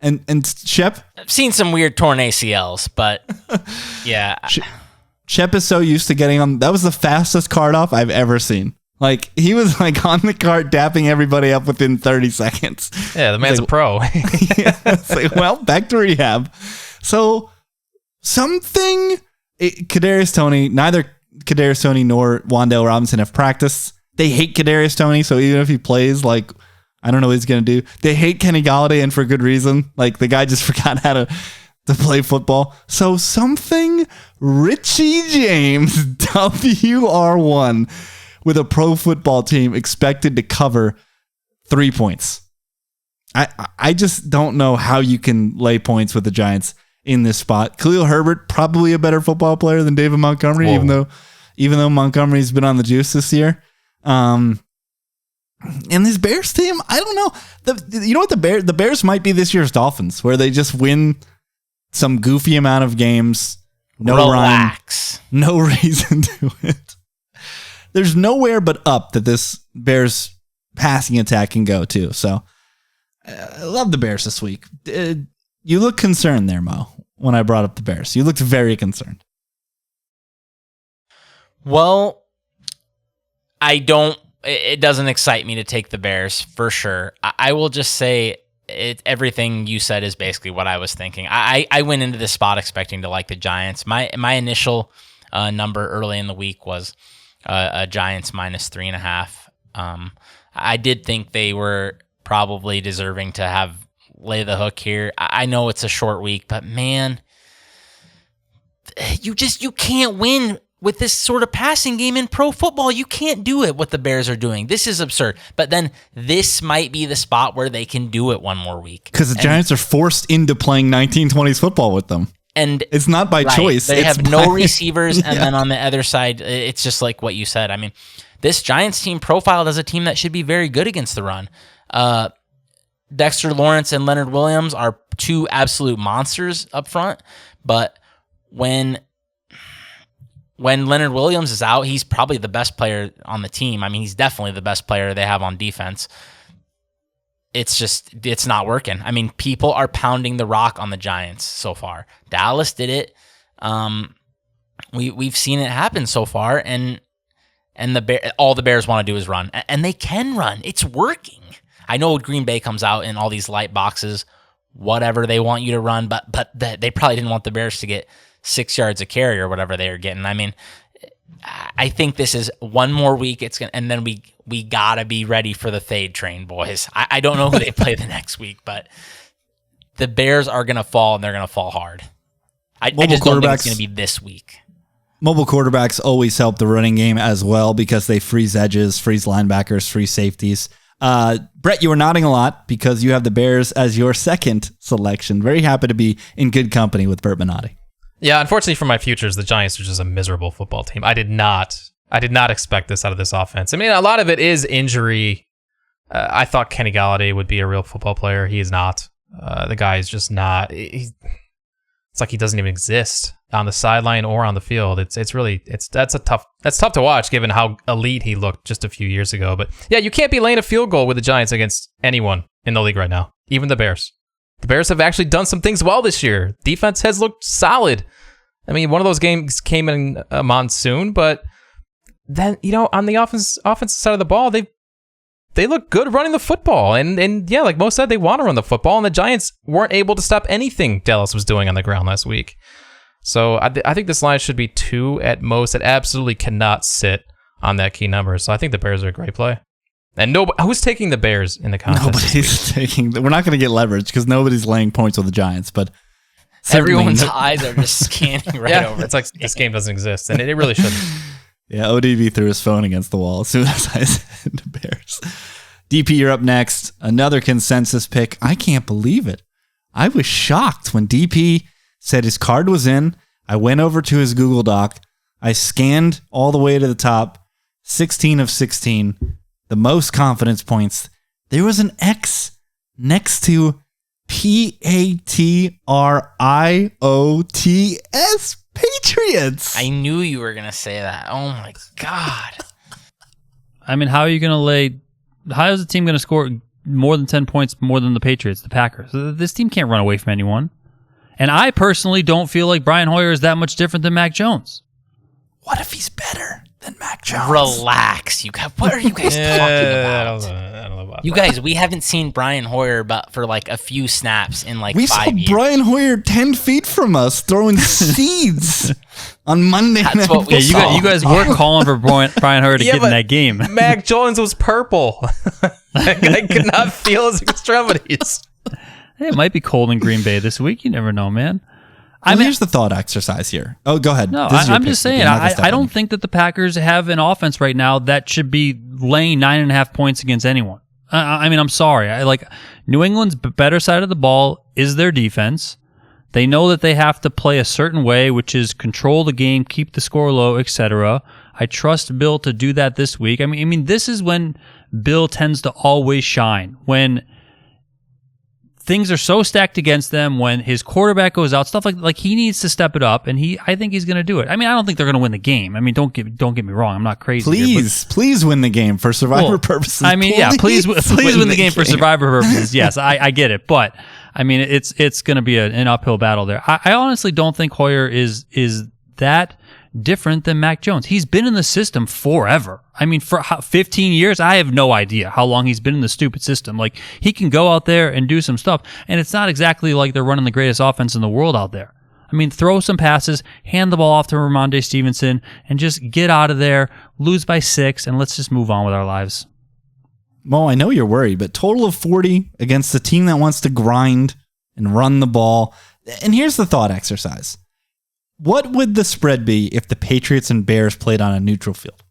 Speaker 3: And Shep?
Speaker 1: I've seen some weird torn ACLs, but yeah.
Speaker 3: Shep is so used to getting on. That was the fastest cart off I've ever seen. Like, he was like on the cart dapping everybody up within 30 seconds.
Speaker 4: Yeah, the man's a pro.
Speaker 3: Yeah, it's like, well, back to rehab. So neither Kadarius Toney nor Wan'Dale Robinson have practiced. They hate Kadarius Toney, so even if he plays, like, I don't know what he's going to do. They hate Kenny Golladay, and for good reason. Like, the guy just forgot how to play football. So something Richie James, WR1, with a pro football team expected to cover 3 points. I just don't know how you can lay points with the Giants in this spot. Khalil Herbert, probably a better football player than David Montgomery, even though Montgomery's been on the juice this year. And this Bears team, I don't know. You know what the Bears might be this year's Dolphins, where they just win some goofy amount of games. No
Speaker 1: Relax.
Speaker 3: rhyme, no reason to it. There's nowhere but up that this Bears passing attack can go to. So I love the Bears this week. You look concerned there, Mo, when I brought up the Bears. You looked very concerned.
Speaker 1: Well, it doesn't excite me to take the Bears for sure. I will just say everything you said is basically what I was thinking. I went into this spot expecting to like the Giants. My initial number early in the week was a Giants -3.5. I did think they were probably deserving to lay the hook here. I know it's a short week, but man, you can't win with this sort of passing game in pro football. You can't do it what the Bears are doing. This is absurd. But then this might be the spot where they can do it one more week.
Speaker 3: Because the Giants are forced into playing 1920s football with them.
Speaker 1: And
Speaker 3: it's not by choice.
Speaker 1: They have no receivers. And then on the other side, it's just like what you said. I mean, this Giants team profiled as a team that should be very good against the run. Dexter Lawrence and Leonard Williams are 2 absolute monsters up front. But when Leonard Williams is out, he's probably the best player on the team. I mean, he's definitely the best player they have on defense. It's not working. I mean, people are pounding the rock on the Giants so far. Dallas did it. We've seen it happen so far, and all the Bears want to do is run, and they can run. It's working. I know Green Bay comes out in all these light boxes, whatever they want you to run, but they probably didn't want the Bears to get 6 yards a carry or whatever they are getting. I mean, I think this is one more week. And then we gotta be ready for the fade train, boys. I don't know who they play the next week, but the Bears are gonna fall, and they're gonna fall hard. I just don't think it's gonna be this week.
Speaker 3: Mobile quarterbacks always help the running game as well because they freeze edges, freeze linebackers, freeze safeties. Brett, you were nodding a lot because you have the Bears as your second selection. Very happy to be in good company with Bert Minotti.
Speaker 4: Yeah, unfortunately for my futures, the Giants are just a miserable football team. I did not I did not expect this out of this offense. I mean, a lot of it is injury. I thought Kenny Galladay would be a real football player. He is not. The guy is just not. It's like he doesn't even exist on the sideline or on the field. That's tough to watch given how elite he looked just a few years ago. But yeah, you can't be laying a field goal with the Giants against anyone in the league right now, even the Bears. The Bears have actually done some things well this year. Defense has looked solid. I mean, one of those games came in a monsoon, but then, on the offensive side of the ball, they look good running the football. And yeah, like Mo said, they want to run the football, and the Giants weren't able to stop anything Dallas was doing on the ground last week. So I think this line should be 2 at most. It absolutely cannot sit on that key number. So I think the Bears are a great play. And who's taking the Bears in the contest?
Speaker 3: Nobody's taking. We're not going to get leverage because nobody's laying points with the Giants. But
Speaker 1: everyone's eyes are just scanning right over.
Speaker 4: It's like this game doesn't exist, and it really shouldn't.
Speaker 3: Yeah, ODB threw his phone against the wall as soon as I said the Bears. DP, you're up next. Another consensus pick. I can't believe it. I was shocked when DP said his card was in. I went over to his Google Doc. I scanned all the way to the top. 16 of 16. The most confidence points. There was an X next to Patriots. Patriots.
Speaker 1: I knew you were going to say that. Oh, my God.
Speaker 2: I mean, how are you going to how is the team going to score more than 10 points more than the Patriots, the Packers? This team can't run away from anyone. And I personally don't feel like Brian Hoyer is that much different than Mac Jones.
Speaker 3: What if he's better than Mac Jones?
Speaker 1: Relax. What are you guys talking about?
Speaker 4: I don't know about
Speaker 1: you guys, we haven't seen Brian Hoyer for like a few snaps in like 5 years.
Speaker 3: We saw Brian Hoyer 10 feet from us throwing seeds on Monday night.
Speaker 1: What we saw.
Speaker 2: You guys were calling for Brian Hoyer to get in that game.
Speaker 4: Mac Jones was purple. I could not feel his extremities.
Speaker 2: Hey, it might be cold in Green Bay this week. You never know, man.
Speaker 3: Here's the thought exercise here. Oh, go ahead.
Speaker 2: No, I'm just saying, I don't think that the Packers have an offense right now that should be laying 9.5 points against anyone. I mean, I'm sorry. New England's better side of the ball is their defense. They know that they have to play a certain way, which is control the game, keep the score low, etc. I trust Bill to do that this week. I mean, this is when Bill tends to always shine. When things are so stacked against them, when his quarterback goes out, stuff like he needs to step it up, and I think he's going to do it. I mean, I don't think they're going to win the game. I mean, don't get me wrong. I'm not crazy.
Speaker 3: Please win the game for survivor purposes.
Speaker 2: I mean, please win the game for survivor purposes. Yes, I get it, but I mean, it's going to be an uphill battle there. I honestly don't think Hoyer is that different than Mac Jones. He's been in the system forever. I mean, for 15 years, I have no idea how long he's been in the stupid system. Like, he can go out there and do some stuff, and it's not exactly like they're running the greatest offense in the world out there. I mean, throw some passes, hand the ball off to Ramondre Stevenson, and just get out of there, lose by 6, and let's just move on with our lives.
Speaker 3: Mo, I know you're worried, but total of 40 against a team that wants to grind and run the ball. And here's the thought exercise. What would the spread be if the Patriots and Bears played on a neutral field?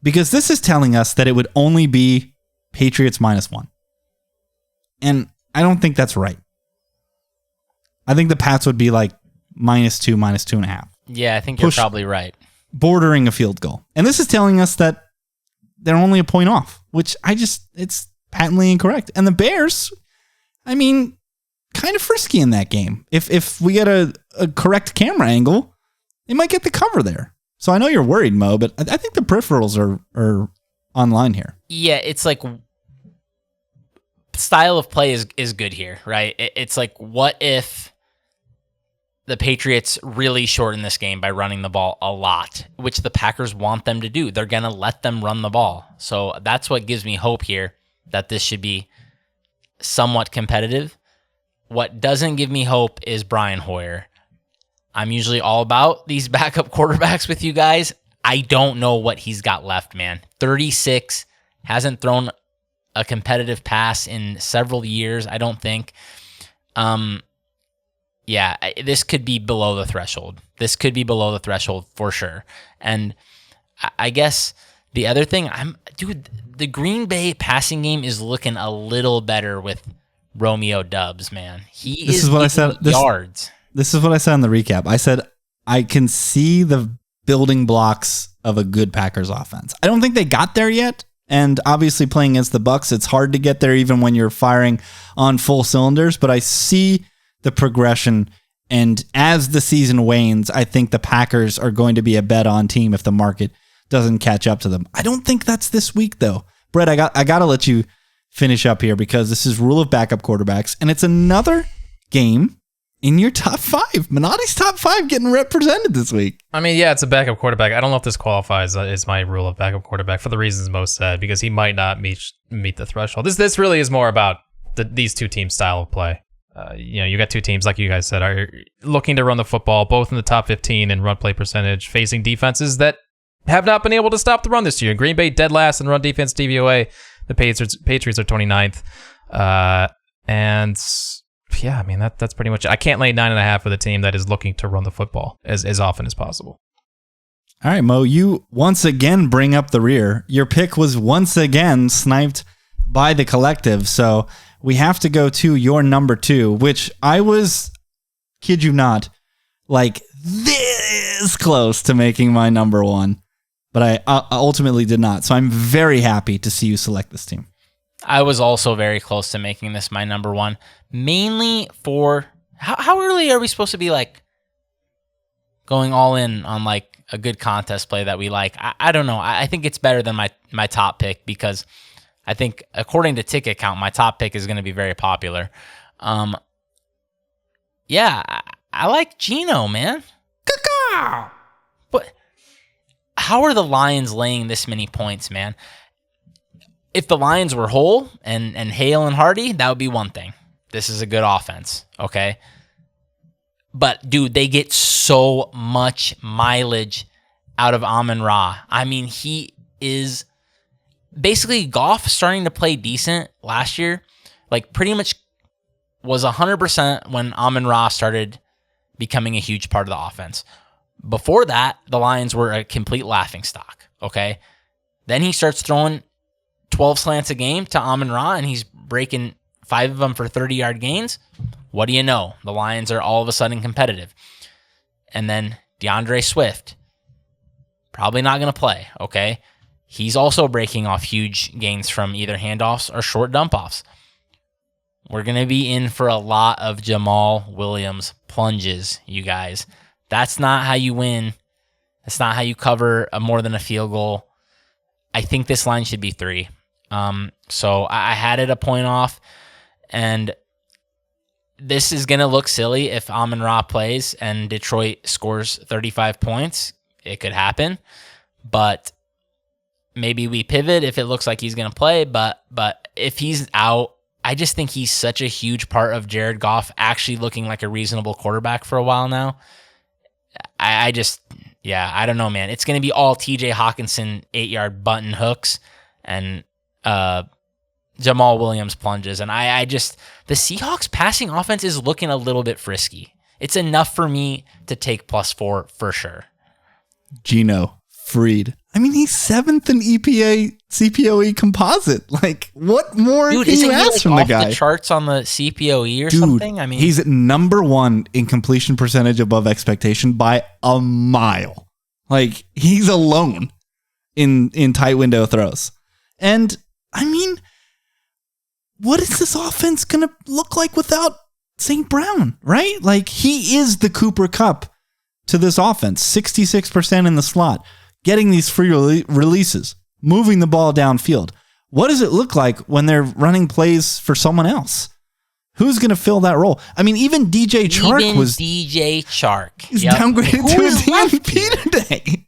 Speaker 3: Because this is telling us that it would only be Patriots -1. And I don't think that's right. I think the Pats would be like -2, -2.5.
Speaker 1: Yeah, I think you're probably right.
Speaker 3: Bordering a field goal. And this is telling us that they're only a point off, which it's patently incorrect. And the Bears, I mean, kind of frisky in that game. If we get a correct camera angle, they might get the cover there. So I know you're worried, Mo, but I think the peripherals are online here.
Speaker 1: Yeah, it's like style of play is good here, right? It's like, what if the Patriots really shorten this game by running the ball a lot, which the Packers want them to do. They're going to let them run the ball. So that's what gives me hope here that this should be somewhat competitive. What doesn't give me hope is Brian Hoyer. I'm usually all about these backup quarterbacks with you guys. I don't know what he's got left, man. 36, hasn't thrown a competitive pass in several years, I don't think. Yeah, this could be below the threshold. This could be below the threshold for sure. And I guess the other thing, the Green Bay passing game is looking a little better with Romeo Doubs, man. This is what I said.
Speaker 3: This is what I said in the recap. I said, I can see the building blocks of a good Packers offense. I don't think they got there yet. And obviously playing against the Bucs, it's hard to get there even when you're firing on full cylinders. But I see the progression. And as the season wanes, I think the Packers are going to be a bet on team if the market doesn't catch up to them. I don't think that's this week, though. Brett, I got to let you finish up here because this is rule of backup quarterbacks. And it's another game in your top 5. Minotti's top 5 getting represented this week.
Speaker 4: I mean, yeah, it's a backup quarterback. I don't know if this qualifies as my rule of backup quarterback for the reasons Mo said, because he might not meet the threshold. This really is more about these two teams' style of play. You got two teams, like you guys said, are looking to run the football, both in the top 15 in run play percentage, facing defenses that have not been able to stop the run this year. Green Bay dead last in run defense DVOA. The Patriots are 29th. And yeah, I mean, that's pretty much it. I can't lay 9.5 with a team that is looking to run the football as often as possible.
Speaker 3: All right, Mo, you once again bring up the rear. Your pick was once again sniped by the collective. So we have to go to your number 2, which I was, kid you not, like this close to making my number 1. But I ultimately did not. So I'm very happy to see you select this team.
Speaker 1: I was also very close to making this my number 1, mainly for how early are we supposed to be like going all in on like a good contest play that we like? I don't know. I think it's better than my top pick because I think according to ticket count, my top pick is going to be very popular. Yeah, I like Geno, man. But how are the Lions laying this many points, man? If the Lions were whole and hale and hearty, that would be one thing. This is a good offense, okay? But, dude, they get so much mileage out of Amon-Ra. I mean, he is basically Goff starting to play decent last year. Like, pretty much was 100% when Amon-Ra started becoming a huge part of the offense. Before that, the Lions were a complete laughingstock, okay? Then he starts throwing 12 slants a game to Amon-Ra, and he's breaking 5 of them for 30-yard gains. What do you know? The Lions are all of a sudden competitive. And then DeAndre Swift, probably not going to play, okay? He's also breaking off huge gains from either handoffs or short dump-offs. We're going to be in for a lot of Jamal Williams plunges, you guys. That's not how you win. That's not how you cover more than a field goal. I think this line should be 3. So I had it a point off, and this is going to look silly if Amon-Ra plays and Detroit scores 35 points. It could happen, but maybe we pivot if it looks like he's going to play. But if he's out, I just think he's such a huge part of Jared Goff actually looking like a reasonable quarterback for a while now. I don't know, man. It's going to be all TJ Hawkinson 8-yard button hooks and Jamal Williams plunges. And the Seahawks passing offense is looking a little bit frisky. It's enough for me to take +4 for sure.
Speaker 3: Geno Freed. I mean, he's 7th in EPA CPOE composite. Like, what more
Speaker 1: Dude,
Speaker 3: can you ask
Speaker 1: like
Speaker 3: from the
Speaker 1: off
Speaker 3: guy?
Speaker 1: The charts on the CPOE or
Speaker 3: Dude,
Speaker 1: something? I mean,
Speaker 3: he's number 1 in completion percentage above expectation by a mile. Like, he's alone in tight window throws. And, I mean, what is this offense going to look like without St. Brown, right? Like, he is the Cooper Kupp to this offense. 66% in the slot, getting these free releases, moving the ball downfield. What does it look like when they're running plays for someone else? Who's going to fill that role? I mean, even DJ Chark was downgraded to a Donnie Peters day.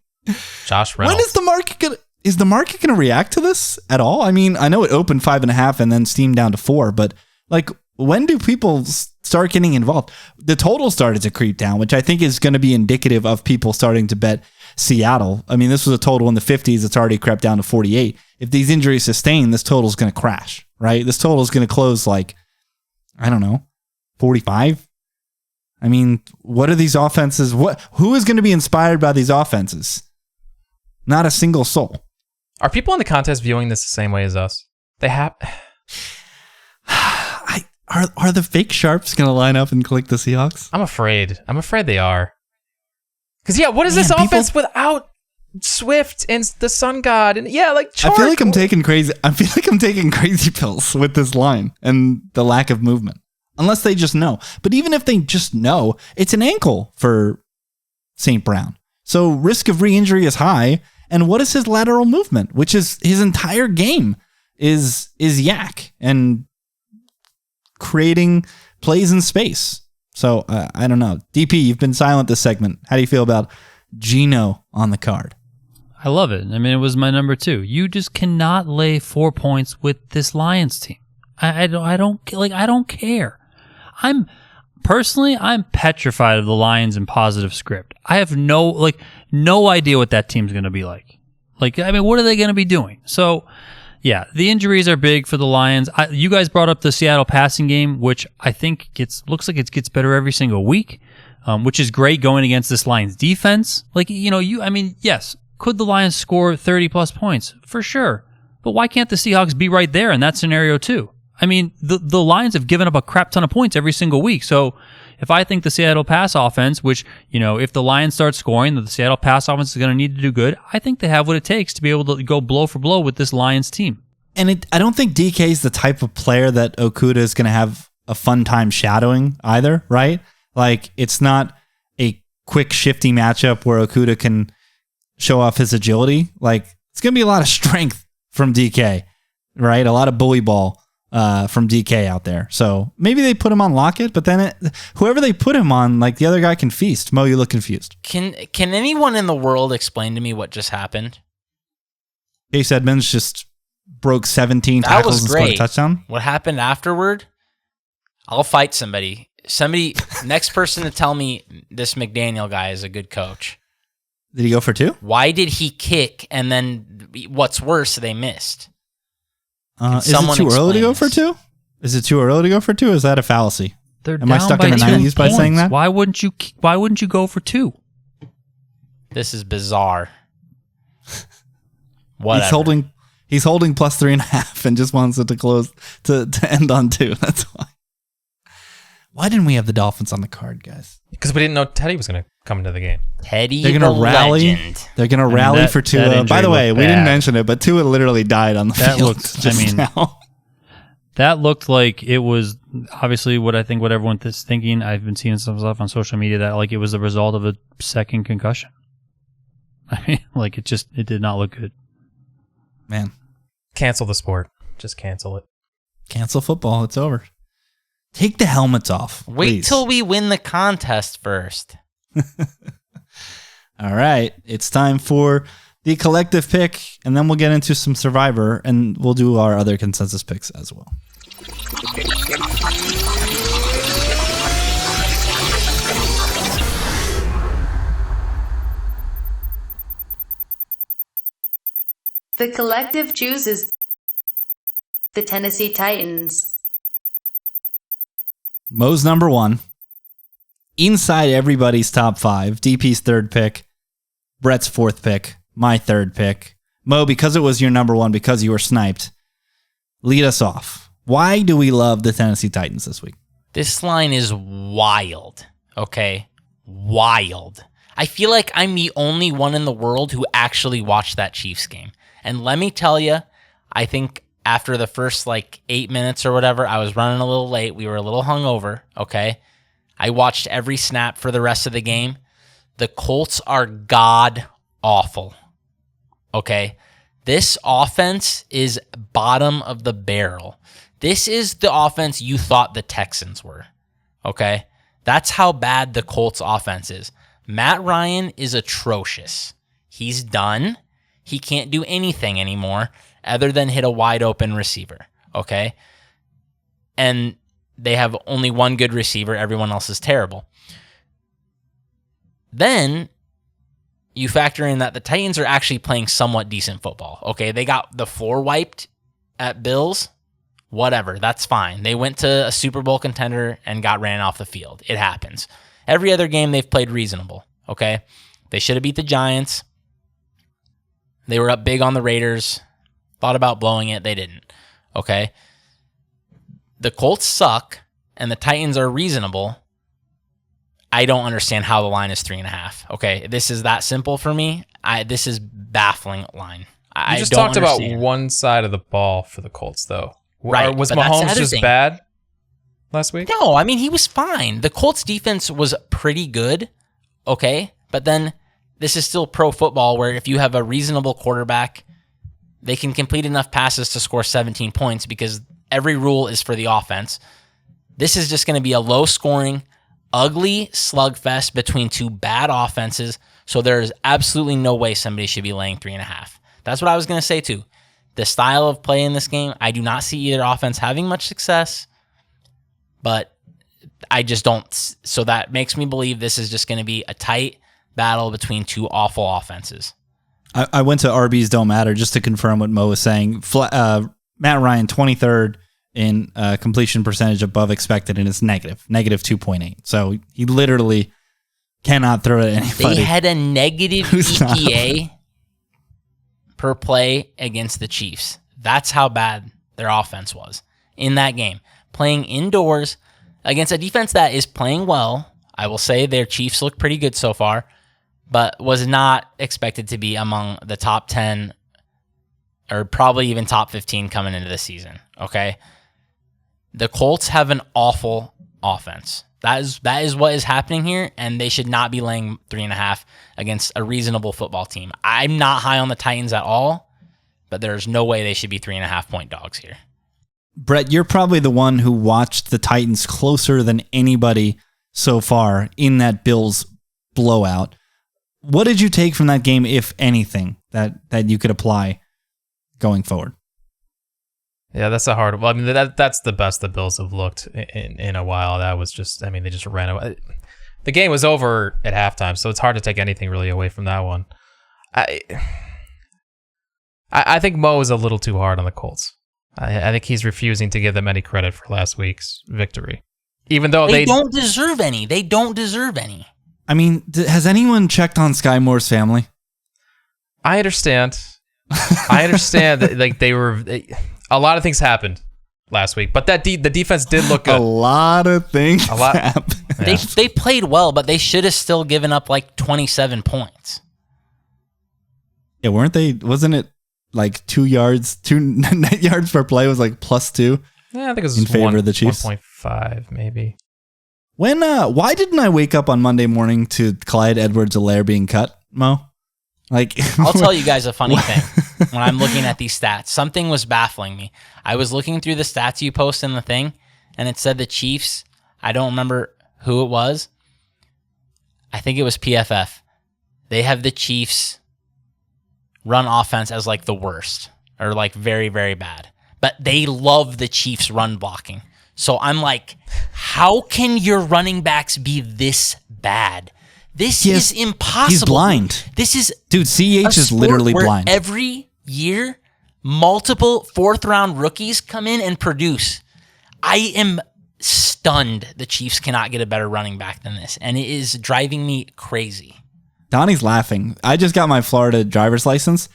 Speaker 4: Josh Reynolds.
Speaker 3: When is the market going to... Is the market going to react to this at all? I mean, I know it opened 5.5 and then steamed down to 4, but like, when do people start getting involved? The total started to creep down, which I think is going to be indicative of people starting to bet Seattle. I mean, this was a total in the 50s. It's already crept down to 48. If these injuries sustain, this total is going to crash, right? This total is going to close like, I don't know, 45. I mean, what are these offenses? Who is going to be inspired by these offenses? Not a single soul.
Speaker 4: Are people in the contest viewing this the same way as us? They have.
Speaker 3: Are the fake sharps going to line up and click the Seahawks?
Speaker 4: I'm afraid they are. Because what is this
Speaker 3: people-
Speaker 4: offense without Swift and the Sun God? And Chark.
Speaker 3: I feel like I'm taking crazy pills with this line and the lack of movement. Unless they just know. But even if they just know, it's an ankle for St. Brown. So risk of re-injury is high. And what is his lateral movement? Which is his entire game is yak and creating plays in space. So I don't know. DP, you've been silent this segment. How do you feel about Geno on the card?
Speaker 2: I love it. I mean, it was my number 2. You just cannot lay 4 points with this Lions team. I don't care. I'm petrified of the Lions in positive script. I have no idea what that team's going to be like. What are they going to be doing? So, yeah, the injuries are big for the Lions. You guys brought up the Seattle passing game, which I think looks like it gets better every single week, which is great going against this Lions defense. Yes, could the Lions score 30 plus points? For sure. But why can't the Seahawks be right there in that scenario too? I mean, the Lions have given up a crap ton of points every single week. So if I think the Seattle pass offense, which, if the Lions start scoring, the Seattle pass offense is going to need to do good, I think they have what it takes to be able to go blow for blow with this Lions team.
Speaker 3: And I don't think DK is the type of player that Okudah is going to have a fun time shadowing either, right? It's not a quick, shifty matchup where Okudah can show off his agility. It's going to be a lot of strength from DK, right? A lot of bully ball from DK out there. So maybe they put him on Lockett, but then whoever they put him on, the other guy can feast. Mo, you look confused.
Speaker 1: Can anyone in the world explain to me what just happened?
Speaker 3: Chase Edmonds just broke 17 tackles and scored a touchdown.
Speaker 1: What happened afterward? I'll fight somebody. Next person to tell me this McDaniel guy is a good coach.
Speaker 3: Did he go for 2?
Speaker 1: Why did he kick and then what's worse, they missed?
Speaker 3: Is it too early to go for 2? Is it too early to go for 2? Or is that a fallacy? Am I stuck in the 90s by saying that?
Speaker 2: Why wouldn't you go for 2?
Speaker 1: This is bizarre. Whatever.
Speaker 3: He's holding plus 3.5 and just wants it to close to end on 2. That's why. Why didn't we have the Dolphins on the card, guys?
Speaker 4: Because we didn't know Teddy was going to come into the game.
Speaker 1: Teddy,
Speaker 3: they're going to rally.
Speaker 1: Legend.
Speaker 3: They're going to rally for Tua. By the way, we didn't mention it, but Tua literally died on the field. Now.
Speaker 2: That looked like it was obviously what everyone is thinking. I've been seeing some stuff on social media that it was the result of a second concussion. I mean, it did not look good.
Speaker 3: Man,
Speaker 4: cancel the sport. Just cancel it.
Speaker 3: Cancel football. It's over. Take the helmets off.
Speaker 1: Wait till we win the contest first.
Speaker 3: All right. It's time for the collective pick, and then we'll get into some Survivor, and we'll do our other consensus picks as well.
Speaker 7: The collective chooses the Tennessee Titans.
Speaker 3: Mo's number 1. Inside everybody's top 5. DP's 3rd pick. Brett's 4th pick. My 3rd pick. Mo, because it was your number 1, because you were sniped, lead us off. Why do we love the Tennessee Titans this week?
Speaker 1: This line is wild. Okay? Wild. I feel like I'm the only one in the world who actually watched that Chiefs game. And let me tell you, I think after the first 8 minutes or whatever, I was running a little late. We were a little hungover, okay? I watched every snap for the rest of the game. The Colts are god-awful, okay? This offense is bottom of the barrel. This is the offense you thought the Texans were, okay? That's how bad the Colts offense is. Matt Ryan is atrocious. He's done. He can't do anything anymore other than hit a wide open receiver, okay? And they have only one good receiver. Everyone else is terrible. Then you factor in that the Titans are actually playing somewhat decent football, okay? They got the floor wiped at Bills. Whatever, that's fine. They went to a Super Bowl contender and got ran off the field. It happens. Every other game they've played reasonable, okay? They should have beat the Giants. They were up big on the Raiders. Thought about blowing it. They didn't. Okay? The Colts suck, and the Titans are reasonable. I don't understand how the line is 3.5. Okay, this is that simple for me. This is baffling line.
Speaker 4: You just talked about one side of the ball for the Colts, though.
Speaker 1: Right.
Speaker 4: Or was Mahomes just bad last week?
Speaker 1: No, I mean, he was fine. The Colts defense was pretty good. Okay, but then this is still pro football where if you have a reasonable quarterback, they can complete enough passes to score 17 points because every rule is for the offense. This is just going to be a low-scoring, ugly slugfest between two bad offenses, so there's absolutely no way somebody should be laying 3.5. That's what I was going to say, too. The style of play in this game, I do not see either offense having much success, but I just don't. So that makes me believe this is just going to be a tight battle between two awful offenses.
Speaker 3: I went to RBs Don't Matter just to confirm what Mo was saying. Matt Ryan, 23rd in completion percentage above expected, and it's negative 2.8. So he literally cannot throw it at anybody.
Speaker 1: They had a negative EPA per play against the Chiefs. That's how bad their offense was in that game. Playing indoors against a defense that is playing well. I will say their Chiefs look pretty good so far, but was not expected to be among the top 10 or probably even top 15 coming into the season. Okay. The Colts have an awful offense. That is what is happening here, and they should not be laying 3.5 against a reasonable football team. I'm not high on the Titans at all, but there's no way they should be 3.5 point dogs here.
Speaker 3: Brett, you're probably the one who watched the Titans closer than anybody so far in that Bills blowout. What did you take from that game, if anything, that you could apply going forward?
Speaker 4: Yeah, that's a hard. Well, I mean, that's the best the Bills have looked in a while. That was just, I mean, they just ran away. The game was over at halftime, so it's hard to take anything really away from that one. I think Mo is a little too hard on the Colts. I think he's refusing to give them any credit for last week's victory, even though
Speaker 1: they don't deserve any. They don't deserve any.
Speaker 3: I mean, has anyone checked on Sky Moore's family?
Speaker 4: I understand. That like a lot of things happened last week, but the defense did look good.
Speaker 3: A lot of things happened.
Speaker 1: Yeah. They played well, but they should have still given up like 27 points.
Speaker 3: Yeah, weren't they? Wasn't it like 2 net yards per play was like +2?
Speaker 4: Yeah, I think it was
Speaker 3: in favor of the Chiefs.
Speaker 4: 1.5 maybe.
Speaker 3: When why didn't I wake up on Monday morning to Clyde Edwards-Helaire being cut, Mo? Like,
Speaker 1: I'll tell you guys a funny thing. When I'm looking at these stats, something was baffling me. I was looking through the stats you post in the thing, and it said the Chiefs. I don't remember who it was. I think it was PFF. They have the Chiefs run offense as like the worst or like very, very bad. But they love the Chiefs run blocking. So I'm like, how can your running backs be this bad? This is impossible.
Speaker 3: He's blind.
Speaker 1: This is
Speaker 3: dude. CH is literally blind.
Speaker 1: Every year, multiple fourth-round rookies come in and produce. I am stunned the Chiefs cannot get a better running back than this, and it is driving me crazy.
Speaker 3: Donnie's laughing. I just got my Florida driver's license,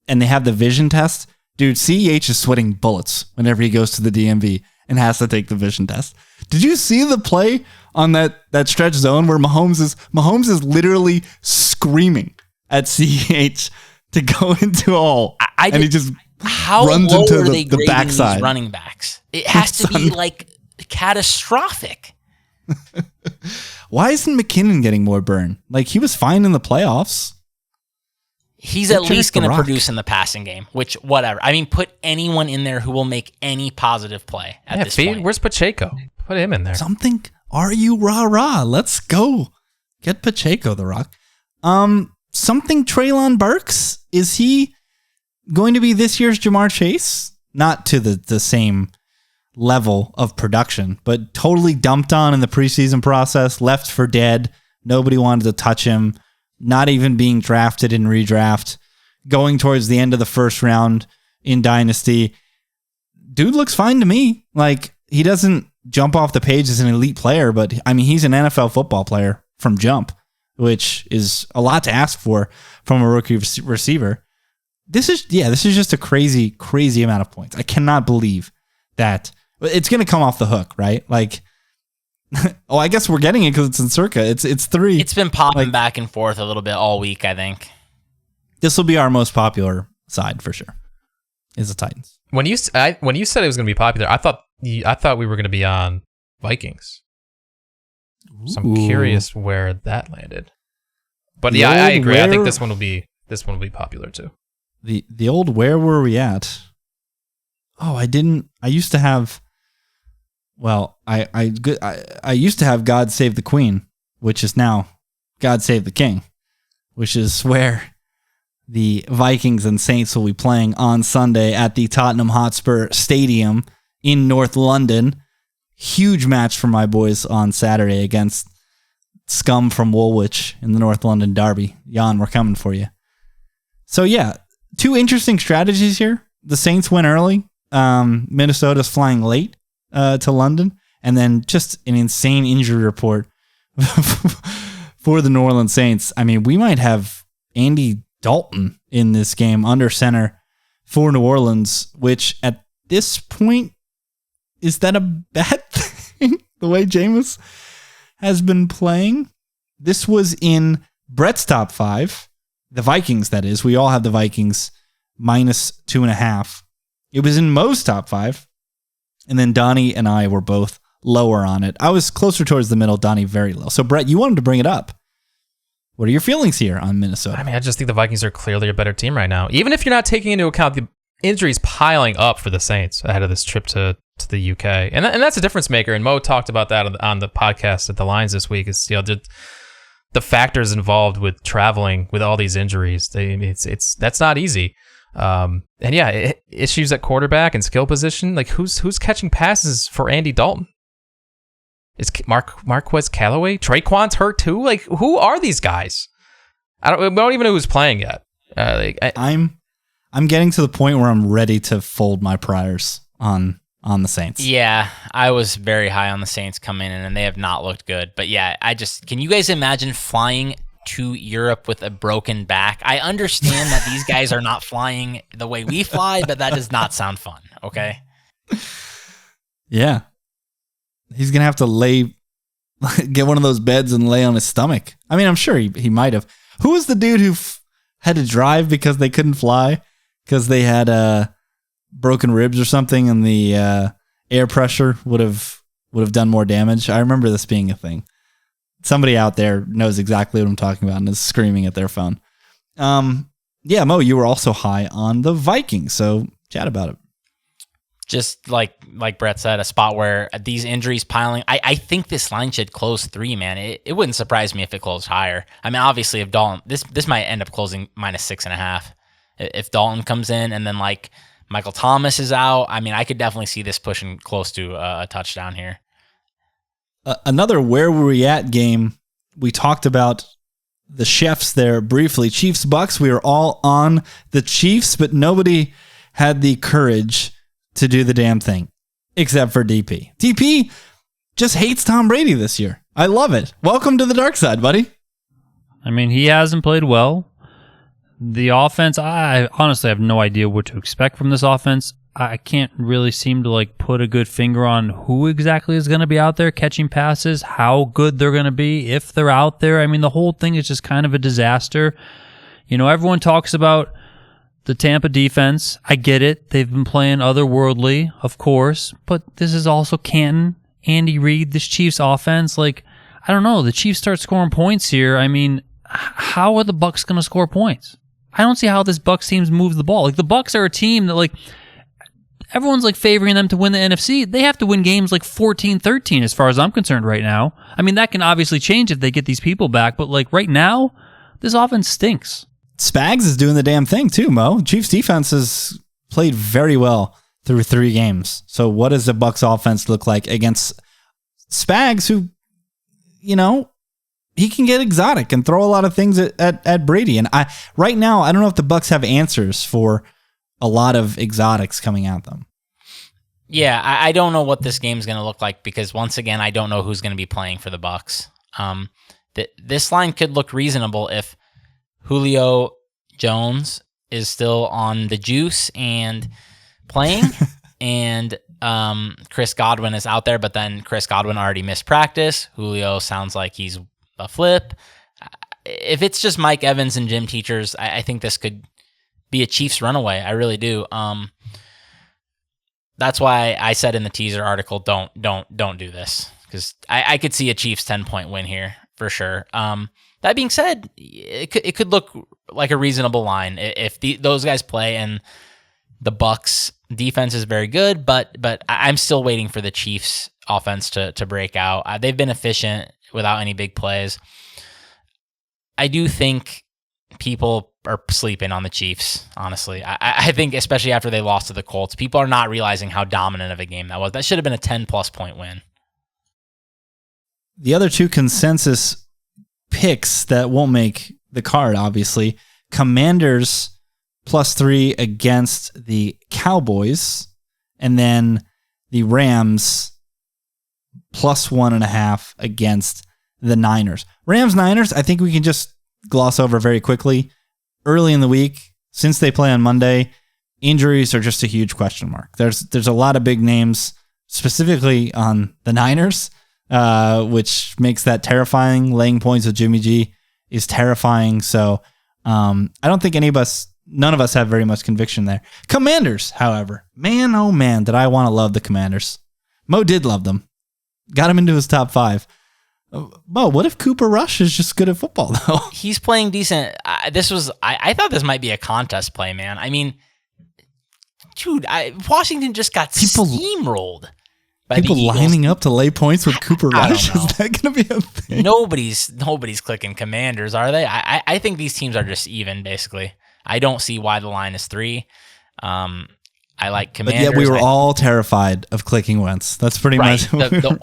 Speaker 3: and they have the vision test. Dude, CEH is sweating bullets whenever he goes to the DMV and has to take the vision test. Did you see the play on that stretch zone where Mahomes is literally screaming at CEH to go into all, and he just runs into the backside.
Speaker 1: These running backs, it has to be like catastrophic.
Speaker 3: Why isn't McKinnon getting more burn? Like, he was fine in the playoffs.
Speaker 1: He's at least going to produce in the passing game, which, whatever. I mean, put anyone in there who will make any positive play at this point.
Speaker 4: Where's Pacheco? Put him in there.
Speaker 3: Something. Are you rah-rah? Let's go. Get Pacheco the rock. Something Treylon Burks? Is he going to be this year's Jamar Chase? Not to the same level of production, but totally dumped on in the preseason process, left for dead. Nobody wanted to touch him. Not even being drafted in redraft, going towards the end of the first round in Dynasty. Dude looks fine to me. Like, he doesn't jump off the page as an elite player, but I mean, he's an NFL football player from jump, which is a lot to ask for from a rookie receiver. This is just a crazy, crazy amount of points. I cannot believe that. It's going to come off the hook, right? Like, Oh, I guess we're getting it because it's in Circa. It's 3.
Speaker 1: It's been popping back and forth a little bit all week, I think.
Speaker 3: This will be our most popular side for sure. Is the Titans.
Speaker 4: When you said it was going to be popular, I thought we were going to be on Vikings. So I'm curious where that landed. But yeah, I agree. I think this one will be popular too.
Speaker 3: The old where were we at? Oh, I used to have. Well, I used to have God Save the Queen, which is now God Save the King, which is where the Vikings and Saints will be playing on Sunday at the Tottenham Hotspur Stadium in North London. Huge match for my boys on Saturday against scum from Woolwich in the North London Derby. Jan, we're coming for you. So yeah, 2 interesting strategies here. The Saints win early. Minnesota's flying late to London. And then just an insane injury report for the New Orleans Saints. I mean, we might have Andy Dalton in this game under center for New Orleans, which at this point, is that a bad thing? The way Jameis has been playing? This was in Brett's top 5. The Vikings, that is. We all have the Vikings -2.5. It was in Mo's top 5. And then Donnie and I were both lower on it. I was closer towards the middle, Donnie very low. So Brett, you wanted to bring it up. What are your feelings here on Minnesota?
Speaker 4: I mean, I just think the Vikings are clearly a better team right now. Even if you're not taking into account the injuries piling up for the Saints ahead of this trip to the UK. And that's a difference maker. And Mo talked about that on the podcast at the Lions this week. Is the factors involved with traveling with all these injuries. That's not easy. And yeah, issues at quarterback and skill position. Like who's catching passes for Andy Dalton? Is Marquez Callaway? Traquan's hurt too? Like, who are these guys? We don't even know who's playing yet.
Speaker 3: I'm getting to the point where I'm ready to fold my priors on the Saints.
Speaker 1: Yeah, I was very high on the Saints coming in, and they have not looked good. But yeah, can you guys imagine flying to Europe with a broken back? I understand that these guys are not flying the way we fly, but that does not sound fun, okay?
Speaker 3: Yeah. He's going to have to get one of those beds and lay on his stomach. I mean, I'm sure he might have. Who was the dude who had to drive because they couldn't fly? Because they had broken ribs or something, and the air pressure would have done more damage. I remember this being a thing. Somebody out there knows exactly what I'm talking about and is screaming at their phone. Yeah, Mo, you were also high on the Vikings, so chat about it.
Speaker 1: Just like Brett said, a spot where these injuries piling. I think this line should close 3, man. It wouldn't surprise me if it closed higher. I mean, obviously, if Dalton, this might end up closing -6.5. If Dalton comes in and then like Michael Thomas is out, I mean, I could definitely see this pushing close to a touchdown here.
Speaker 3: Another where were we at game. We talked about the chefs there briefly. Chiefs Bucks. We were all on the Chiefs, but nobody had the courage to do the damn thing, except for DP. DP just hates Tom Brady this year. I love it. Welcome to the dark side, buddy.
Speaker 2: I mean, he hasn't played well. The offense, I honestly have no idea what to expect from this offense. I can't really seem to put a good finger on who exactly is going to be out there catching passes, how good they're going to be, if they're out there. I mean, the whole thing is just kind of a disaster. You know, everyone talks about the Tampa defense. I get it. They've been playing otherworldly, of course, but this is also Canton, Andy Reid, this Chiefs offense. I don't know. The Chiefs start scoring points here. I mean, how are the Bucks going to score points? I don't see how this Bucks team moves the ball. The Bucks are a team that everyone's favoring them to win the NFC. They have to win games 14-13 as far as I'm concerned right now. I mean, that can obviously change if they get these people back, but right now, this offense stinks.
Speaker 3: Spags is doing the damn thing too, Mo. Chiefs defense has played very well through 3 games. So what does the Bucks offense look like against Spags, who, he can get exotic and throw a lot of things at Brady. And right now, I don't know if the Bucks have answers for a lot of exotics coming at them.
Speaker 1: Yeah, I don't know what this game's going to look like because once again, I don't know who's going to be playing for the Bucks. This line could look reasonable if Julio Jones is still on the juice and playing, and Chris Godwin is out there, but then Chris Godwin already missed practice. Julio sounds like he's a flip. If it's just Mike Evans and Jim Teachers, I think this could be a Chiefs runaway. I really do. That's why I said in the teaser article, don't do this, because I could see a Chiefs 10-point win here for sure. That being said, it could look like a reasonable line if those guys play, and the Bucs defense is very good, but I'm still waiting for the Chiefs offense to break out. They've been efficient without any big plays. I do think people are sleeping on the Chiefs, honestly. I think especially after they lost to the Colts, people are not realizing how dominant of a game that was. That should have been a 10-plus point win.
Speaker 3: The other two consensus picks that won't make the card, obviously, Commanders +3 against the Cowboys, and then the Rams +1.5 against the Niners. Rams-Niners, I think we can just gloss over very quickly. Early in the week, since they play on Monday, injuries are just a huge question mark. There's a lot of big names, specifically on the Niners, which makes that terrifying. Laying points with Jimmy G is terrifying. So I don't think none of us have very much conviction there. Commanders, however, man, oh man, did I want to love the Commanders. Mo did love them. Got him into his top 5. Mo, what if Cooper Rush is just good at football, though?
Speaker 1: He's playing decent. I thought this might be a contest play, man. I mean, dude, Washington just got steamrolled by
Speaker 3: people
Speaker 1: the Eagles.
Speaker 3: lining up to lay points with Cooper Rush. Is that going to be a thing?
Speaker 1: Nobody's clicking Commanders, are they? I think these teams are just even, basically. I don't see why the line is 3. I like Commanders.
Speaker 3: But yet we were all terrified of clicking Wentz. That's pretty much
Speaker 1: the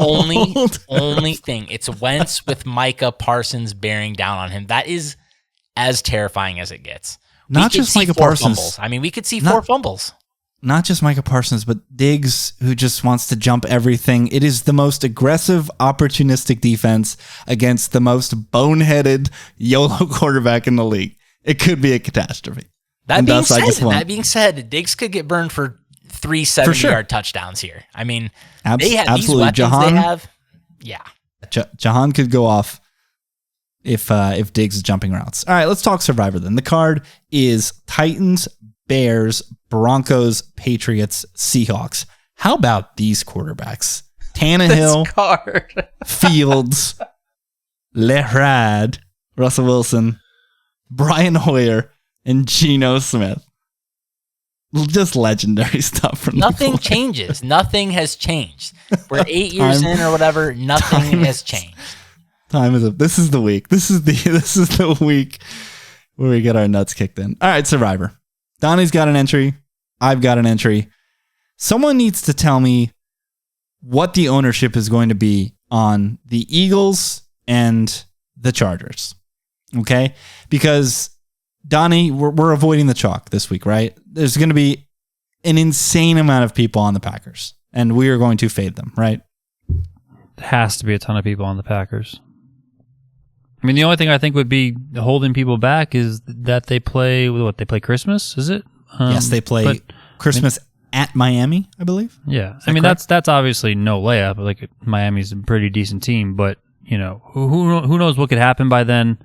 Speaker 1: only thing. It's Wentz with Micah Parsons bearing down on him. That is as terrifying as it gets.
Speaker 3: Not just Micah Parsons.
Speaker 1: Fumbles. I mean, we could see 4 fumbles.
Speaker 3: Not just Micah Parsons, but Diggs, who just wants to jump everything. It is the most aggressive, opportunistic defense against the most boneheaded YOLO quarterback in the league. It could be a catastrophe.
Speaker 1: That being said, Diggs could get burned for 3 70-yard touchdowns here. I mean, they have
Speaker 3: absolutely.
Speaker 1: These weapons
Speaker 3: Jahan,
Speaker 1: they have. Yeah.
Speaker 3: Jahan could go off if Diggs is jumping routes. All right, let's talk Survivor then. The card is Titans, Bears, Broncos, Patriots, Seahawks. How about these quarterbacks? Tannehill, Fields, Lehrad, Russell Wilson, Brian Hoyer, and Geno Smith. Just legendary stuff from
Speaker 1: Nothing changes. Nothing has changed. We're 8 years in or whatever. Nothing has changed.
Speaker 3: Time is up. This is the week. This is the week where we get our nuts kicked in. All right, Survivor. Donnie's got an entry. I've got an entry. Someone needs to tell me what the ownership is going to be on the Eagles and the Chargers. Okay? Because Donnie, we're avoiding the chalk this week, right? There's going to be an insane amount of people on the Packers, and we are going to fade them, right?
Speaker 2: There has to be a ton of people on the Packers. I mean, the only thing I think would be holding people back is that they play Christmas, is it?
Speaker 3: Yes, they play Christmas at Miami, I believe.
Speaker 2: Yeah. I mean, correct? that's obviously no layup. Like, Miami's a pretty decent team, but you know, who knows what could happen by then.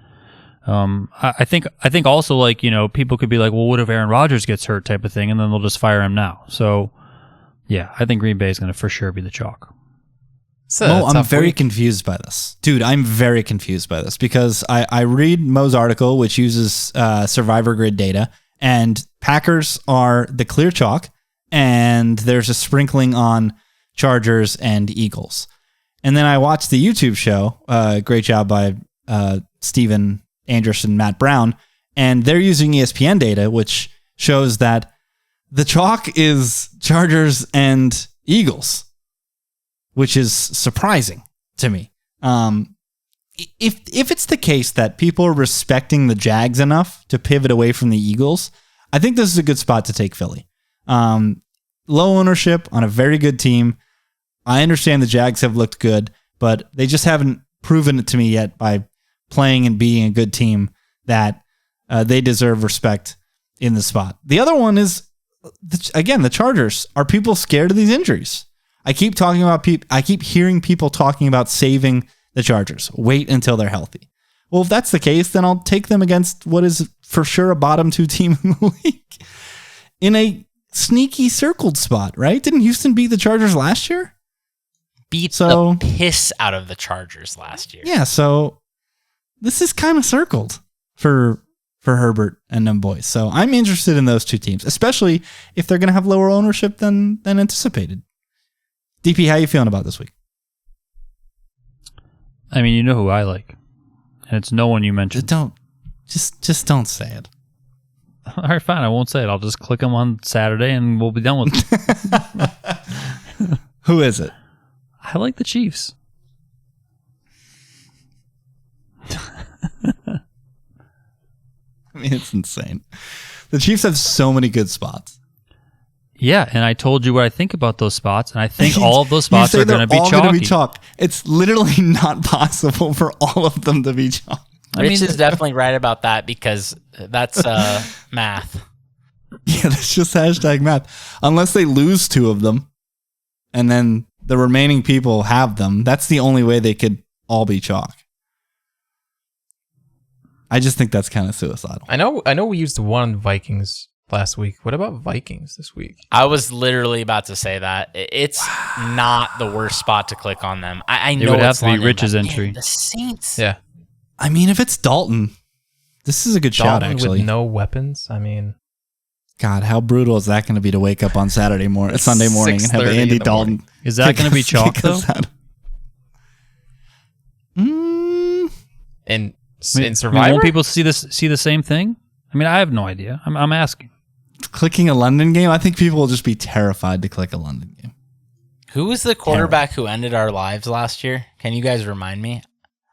Speaker 2: I think also, like, you know, people could be like, well, what if Aaron Rodgers gets hurt type of thing, and then they'll just fire him now. So, yeah, I think Green Bay is going to for sure be the chalk.
Speaker 3: Mo, I'm very confused by this. Dude, I'm very confused by this because I read Mo's article, which uses Survivor Grid data, and Packers are the clear chalk, and there's a sprinkling on Chargers and Eagles. And then I watched the YouTube show, great job by Steven Anderson, Matt Brown, and they're using ESPN data, which shows that the chalk is Chargers and Eagles, which is surprising to me. If it's the case that people are respecting the Jags enough to pivot away from the Eagles, I think this is a good spot to take Philly. Low ownership on a very good team. I understand the Jags have looked good, but they just haven't proven it to me yet by playing and being a good team that they deserve respect in the spot. The other one is again, the Chargers, are people scared of these injuries? I keep talking about I keep hearing people talking about saving the Chargers. Wait until they're healthy. Well, if that's the case, then I'll take them against what is for sure a bottom 2 team in the league in a sneaky circled spot, right? Didn't Houston beat the Chargers last year?
Speaker 1: Beat the piss out of the Chargers last year.
Speaker 3: Yeah, so this is kind of circled for Herbert and them boys. So I'm interested in those 2 teams, especially if they're going to have lower ownership than anticipated. DP, how you feeling about this week?
Speaker 2: I mean, you know who I like, and it's no one you mentioned.
Speaker 3: Just don't say it.
Speaker 2: All right, fine. I won't say it. I'll just click them on Saturday, and we'll be done with it.
Speaker 3: Who is it?
Speaker 2: I like the Chiefs.
Speaker 3: I mean, it's insane. The Chiefs have so many good spots.
Speaker 2: Yeah, and I told you what I think about those spots, and I think all of those spots are going to be chalky.
Speaker 3: Chalk. It's literally not possible for all of them to be chalk.
Speaker 1: Rich is definitely right about that because that's math.
Speaker 3: Yeah, that's just hashtag math. Unless they lose 2 of them, and then the remaining people have them, that's the only way they could all be chalk. I just think that's kind of suicidal.
Speaker 4: I know we used one Vikings last week. What about Vikings this week?
Speaker 1: I was literally about to say that. It's not the worst spot to click on them. I know
Speaker 2: it would have
Speaker 1: it's
Speaker 2: to be
Speaker 1: London,
Speaker 2: Rich's
Speaker 1: but
Speaker 2: entry.
Speaker 1: man, the Saints.
Speaker 4: Yeah.
Speaker 3: I mean, if it's Dalton, this is a good shout,
Speaker 4: Dalton
Speaker 3: actually.
Speaker 4: with no weapons. I mean,
Speaker 3: God, how brutal is that going to be to wake up on Sunday morning and have
Speaker 4: 6:30
Speaker 3: Andy
Speaker 4: in the
Speaker 3: Dalton?
Speaker 4: morning.
Speaker 2: Is that going to be chalk, though?
Speaker 4: In
Speaker 2: I
Speaker 4: Survivor?
Speaker 2: mean, won't people see the same thing? I mean, I have no idea. I'm asking.
Speaker 3: Clicking a London game, I think people will just be terrified to click a London game.
Speaker 1: Who was the quarterback who ended our lives last year? Can you guys remind me?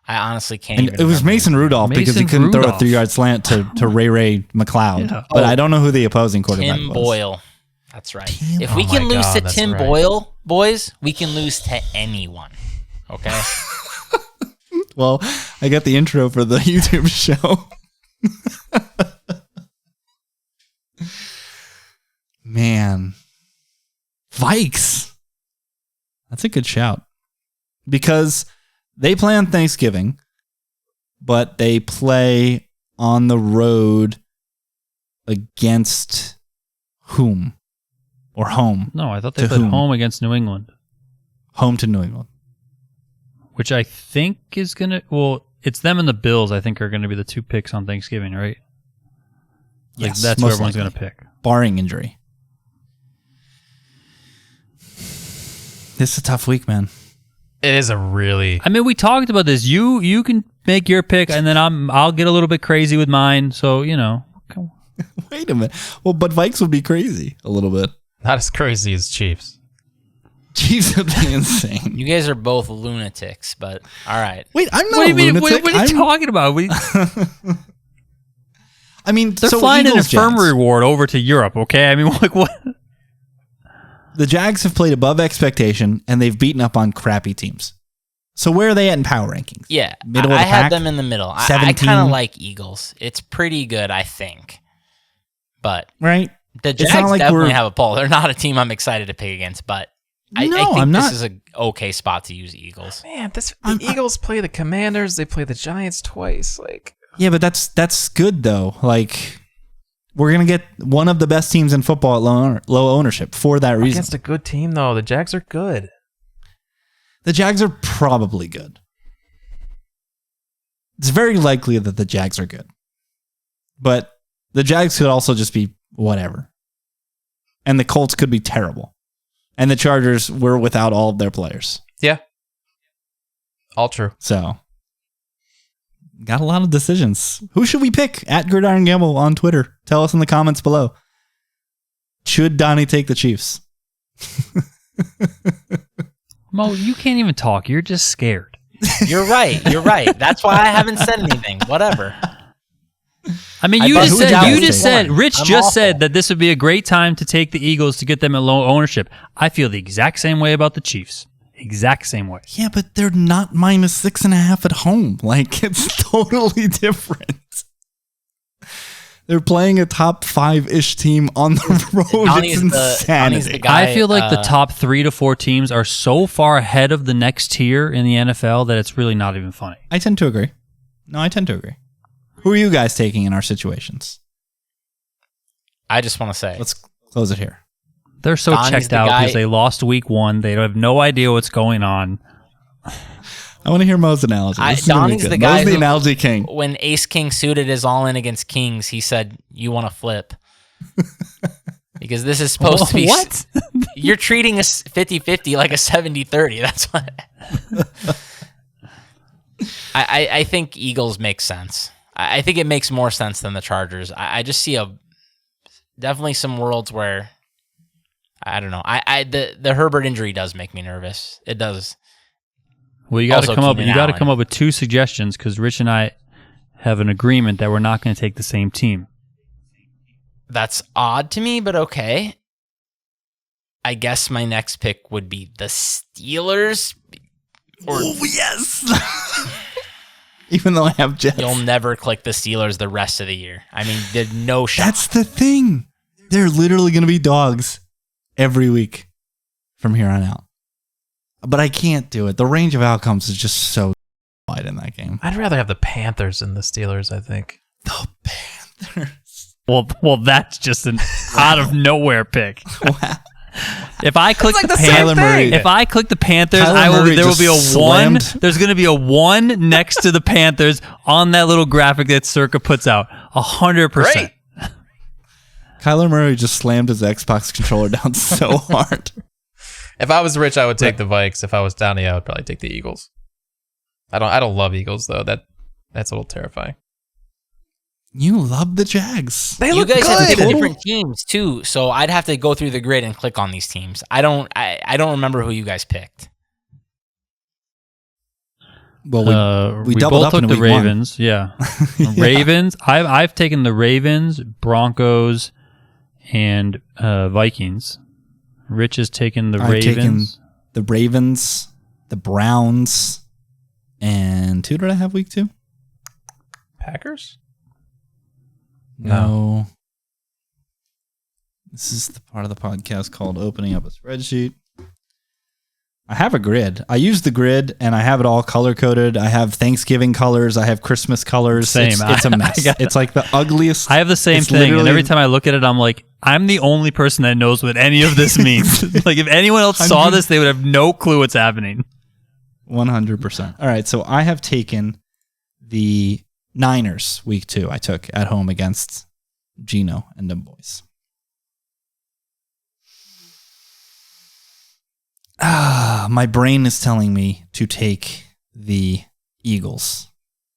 Speaker 1: I honestly can't.
Speaker 3: And it was
Speaker 1: remember.
Speaker 3: Mason Rudolph because he couldn't throw a 3-yard slant to Ray McLeod.
Speaker 2: Yeah.
Speaker 3: But I don't know who the opposing quarterback
Speaker 1: Tim
Speaker 3: was.
Speaker 1: Boyle. That's right. If
Speaker 4: Oh
Speaker 1: we can
Speaker 4: my
Speaker 1: lose
Speaker 4: God,
Speaker 1: to
Speaker 4: that's
Speaker 1: Tim
Speaker 4: right.
Speaker 1: Boyle, boys, we can lose to anyone. Okay?
Speaker 3: Well, I got the intro for the YouTube show. Man. Vikes. That's a good shout. Because they play on Thanksgiving, but they play on the road against whom? Or home?
Speaker 2: No, I thought they
Speaker 3: To
Speaker 2: played
Speaker 3: whom?
Speaker 2: home against New England,
Speaker 3: Home to New England.
Speaker 2: which I think is going to... Well, it's them and the Bills, I think, are going to be the 2 picks on Thanksgiving, right? Like,
Speaker 3: Yes,
Speaker 2: that's who
Speaker 3: most
Speaker 2: everyone's
Speaker 3: likely.
Speaker 2: going to pick.
Speaker 3: Barring injury. This is a tough week, man.
Speaker 4: It is a really...
Speaker 2: I mean, we talked about this. You can make your pick, and then I'll get a little bit crazy with mine. So, you know.
Speaker 3: Wait a minute. Well, but Vikes would be crazy a little bit.
Speaker 4: Not as crazy as Chiefs.
Speaker 3: Chiefs would be insane.
Speaker 1: You guys are both lunatics, but all right.
Speaker 3: Wait, I'm not
Speaker 2: What do you
Speaker 3: a
Speaker 2: mean?
Speaker 3: lunatic.
Speaker 2: What are you talking about?
Speaker 3: I mean,
Speaker 2: They're
Speaker 3: so
Speaker 2: flying an
Speaker 3: Eagles,
Speaker 2: infirmary
Speaker 3: Jags.
Speaker 2: ward over to Europe, okay? I mean, like, what?
Speaker 3: The Jags have played above expectation, and they've beaten up on crappy teams. So where are they at in power rankings?
Speaker 1: Yeah,
Speaker 3: Middle of
Speaker 1: I
Speaker 3: the
Speaker 1: had
Speaker 3: pack?
Speaker 1: them in the middle. I
Speaker 3: 17?
Speaker 1: kind of like Eagles. It's pretty good, I think. But
Speaker 3: Right?
Speaker 1: the
Speaker 3: It's not
Speaker 1: Jags
Speaker 3: like
Speaker 1: definitely
Speaker 3: we're-
Speaker 1: have a pull. They're not a team I'm excited to pick against, but I
Speaker 3: No,
Speaker 1: think
Speaker 3: I'm
Speaker 1: this
Speaker 3: not.
Speaker 1: is an okay spot to use Eagles.
Speaker 4: Man, the Eagles play the Commanders. They play the Giants twice. Like,
Speaker 3: Yeah, but that's good, though. Like, we're going to get one of the best teams in football at low ownership for that reason.
Speaker 4: against a good team, though. The Jags are good.
Speaker 3: The Jags are probably good. It's very likely that the Jags are good. But the Jags could also just be whatever. And the Colts could be terrible. And the Chargers were without all of their players.
Speaker 4: Yeah. All true.
Speaker 3: So, got a lot of decisions. Who should we pick? At Gridiron Gamble on Twitter. Tell us in the comments below. Should Donnie take the Chiefs?
Speaker 2: Mo, you can't even talk. You're just scared.
Speaker 1: You're right. You're right. That's why I haven't said anything. Whatever.
Speaker 2: I mean,
Speaker 1: I
Speaker 2: you
Speaker 1: thought
Speaker 2: just
Speaker 1: who
Speaker 2: said,
Speaker 1: Dallas
Speaker 2: you just
Speaker 1: take?
Speaker 2: said, Rich
Speaker 1: I'm
Speaker 2: just
Speaker 1: awful.
Speaker 2: said that this would be a great time to take the Eagles to get them at low ownership. I feel the exact same way about the Chiefs. Exact same way.
Speaker 3: Yeah, but they're not -6.5 at home. Like, it's totally different. They're playing a top 5-ish team on the road.
Speaker 1: Donnie's
Speaker 3: It's
Speaker 1: Donnie's
Speaker 3: insanity.
Speaker 1: the guy.
Speaker 2: I feel like the top 3 to 4 teams are so far ahead of the next tier in the NFL that it's really not even funny.
Speaker 3: I tend to agree. No, I tend to agree. Who are you guys taking in our situations?
Speaker 1: I just want to say,
Speaker 3: Let's close it here.
Speaker 2: They're so
Speaker 1: Donnie's
Speaker 2: checked
Speaker 1: the
Speaker 2: out
Speaker 1: guy-
Speaker 2: because they lost week 1. They have no idea what's going on.
Speaker 3: I want to hear Mo's analogy. This is gonna be
Speaker 1: Donnie's
Speaker 3: good.
Speaker 1: the guy
Speaker 3: Mo's the
Speaker 1: who-
Speaker 3: analogy king.
Speaker 1: when Ace King suited is all in against Kings, he said, "You want to flip." Because this is supposed to be...
Speaker 2: What?
Speaker 1: You're treating us 50-50 like a 70-30. That's what... I think Eagles make sense. I think it makes more sense than the Chargers. I just see definitely some worlds where... I don't know. The Herbert injury does make me nervous. It does.
Speaker 2: Well, you got to
Speaker 1: Also
Speaker 2: come up.
Speaker 1: Keenan
Speaker 2: You got to
Speaker 1: Allen.
Speaker 2: come up with 2 suggestions because Rich and I have an agreement that we're not going to take the same team.
Speaker 1: That's odd to me, but okay. I guess my next pick would be the Steelers. Or
Speaker 3: Oh, yes. Even though I have Jets.
Speaker 1: you'll never click the Steelers the rest of the year. I mean, there's no shot.
Speaker 3: That's the thing. They're literally going to be dogs every week from here on out. But I can't do it. The range of outcomes is just so wide in that game.
Speaker 4: I'd rather have the Panthers than the Steelers, I think.
Speaker 3: The Panthers.
Speaker 2: Well, that's just an out of nowhere pick.
Speaker 3: Wow.
Speaker 2: If I click
Speaker 4: like
Speaker 2: the
Speaker 4: the same
Speaker 2: Panthers,
Speaker 3: thing.
Speaker 2: if I click the Panthers,
Speaker 3: Kyler Murray
Speaker 2: there will be a
Speaker 3: just
Speaker 2: 1.
Speaker 3: slammed.
Speaker 2: There's going to be a 1 next to the Panthers on that little graphic that Circa puts out. 100%.
Speaker 4: Great.
Speaker 3: Kyler Murray just slammed his Xbox controller down so hard.
Speaker 4: If I was Rich, I would take the Vikes. If I was Donnie, I would probably take the Eagles. I don't love Eagles though. That's a little terrifying.
Speaker 3: You love the Jags.
Speaker 4: They
Speaker 1: you
Speaker 4: look
Speaker 1: guys have
Speaker 4: good.
Speaker 1: different teams too, so I'd have to go through the grid and click on these teams. I don't remember who you guys picked.
Speaker 3: Well, we
Speaker 2: we
Speaker 3: doubled
Speaker 2: both
Speaker 3: up in
Speaker 2: took the
Speaker 3: week 1.
Speaker 2: Ravens. Yeah. Ravens. I've taken the Ravens, Broncos, and Vikings. Rich has taken the
Speaker 3: I've taken
Speaker 2: Ravens.
Speaker 3: the Ravens, the Browns, and who did I have week 2?
Speaker 4: Packers?
Speaker 3: No. This is the part of the podcast called opening up a spreadsheet. I have a grid. I use the grid and I have it all color coded. I have Thanksgiving colors. I have Christmas colors.
Speaker 2: Same.
Speaker 3: It's a mess. It's like the ugliest.
Speaker 2: I have the same
Speaker 3: It's
Speaker 2: thing, and
Speaker 3: literally-
Speaker 2: every time I look at it, I'm like, I'm the only person that knows what any of this means. Like, if anyone else saw this, they would have no clue what's happening.
Speaker 3: 100%. All right, so I have taken the Niners week 2. I took at home against Geno and them boys. My brain is telling me to take the Eagles.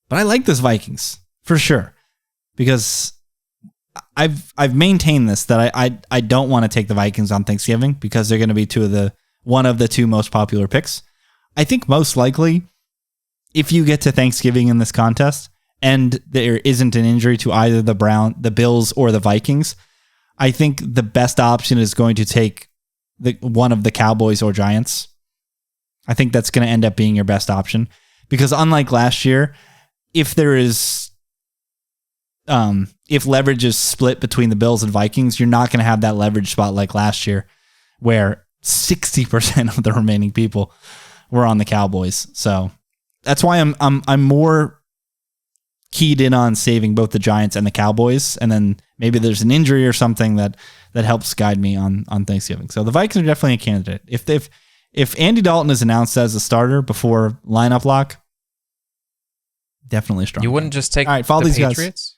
Speaker 3: But I like this Vikings for sure. Because I've maintained this that I don't want to take the Vikings on Thanksgiving because they're going to be one of the 2 most popular picks. I think most likely if you get to Thanksgiving in this contest and there isn't an injury to either the Bills or the Vikings, I think the best option is going to take one of the Cowboys or Giants. I think that's going to end up being your best option because unlike last year, if leverage is split between the Bills and Vikings, you're not going to have that leverage spot like last year where 60% of the remaining people were on the Cowboys. So that's why I'm more keyed in on saving both the Giants and the Cowboys, and then maybe there's an injury or something that helps guide me on Thanksgiving. So the Vikings are definitely a candidate. If Andy Dalton is announced as a starter before lineup lock, definitely strong.
Speaker 4: You wouldn't just take
Speaker 3: All right, follow
Speaker 4: the
Speaker 3: these guys.
Speaker 4: Patriots?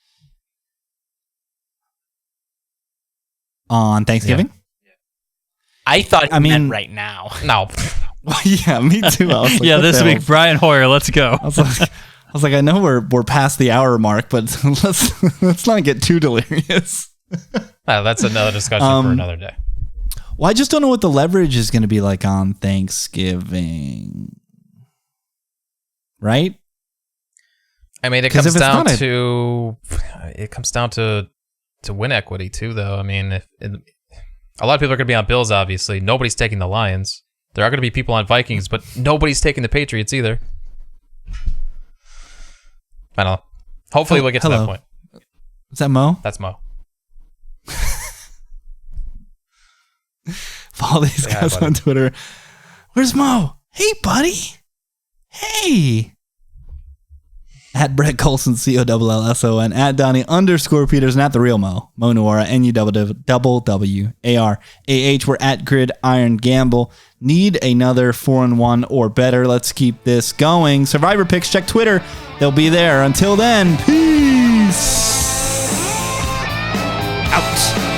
Speaker 3: On Thanksgiving?
Speaker 1: I thought you
Speaker 3: I mean-
Speaker 1: meant right now.
Speaker 4: No.
Speaker 3: Well, yeah, me too. I was like,
Speaker 2: Yeah,
Speaker 3: what
Speaker 2: this
Speaker 3: the
Speaker 2: week,
Speaker 3: hell?
Speaker 2: Brian Hoyer, let's go.
Speaker 3: I was like, I know we're past the hour mark, but let's not get too delirious.
Speaker 4: No, that's another discussion for another day.
Speaker 3: Well, I just don't know what the leverage is going to be like on Thanksgiving, right?
Speaker 4: I mean, it
Speaker 3: 'Cause
Speaker 4: comes
Speaker 3: if it's
Speaker 4: down
Speaker 3: not
Speaker 4: to win equity too, though. I mean, a lot of people are going to be on Bills. Obviously, nobody's taking the Lions. There are going to be people on Vikings, but nobody's taking the Patriots either. I don't know. Hopefully, we'll get to that point.
Speaker 3: Is that Mo?
Speaker 4: That's Mo.
Speaker 3: Follow these
Speaker 4: Say hi,
Speaker 3: guys
Speaker 4: buddy.
Speaker 3: on Twitter. Where's Mo? Hey, buddy. Hey. At Brett Collson, COLLSON, at Donnie _Peters, and at the real Mo Nuwwarah, NUWWARAH. We're at Gridiron Gamble. Need another 4-1 or better. Let's keep this going. Survivor picks, check Twitter. They'll be there. Until then, peace out.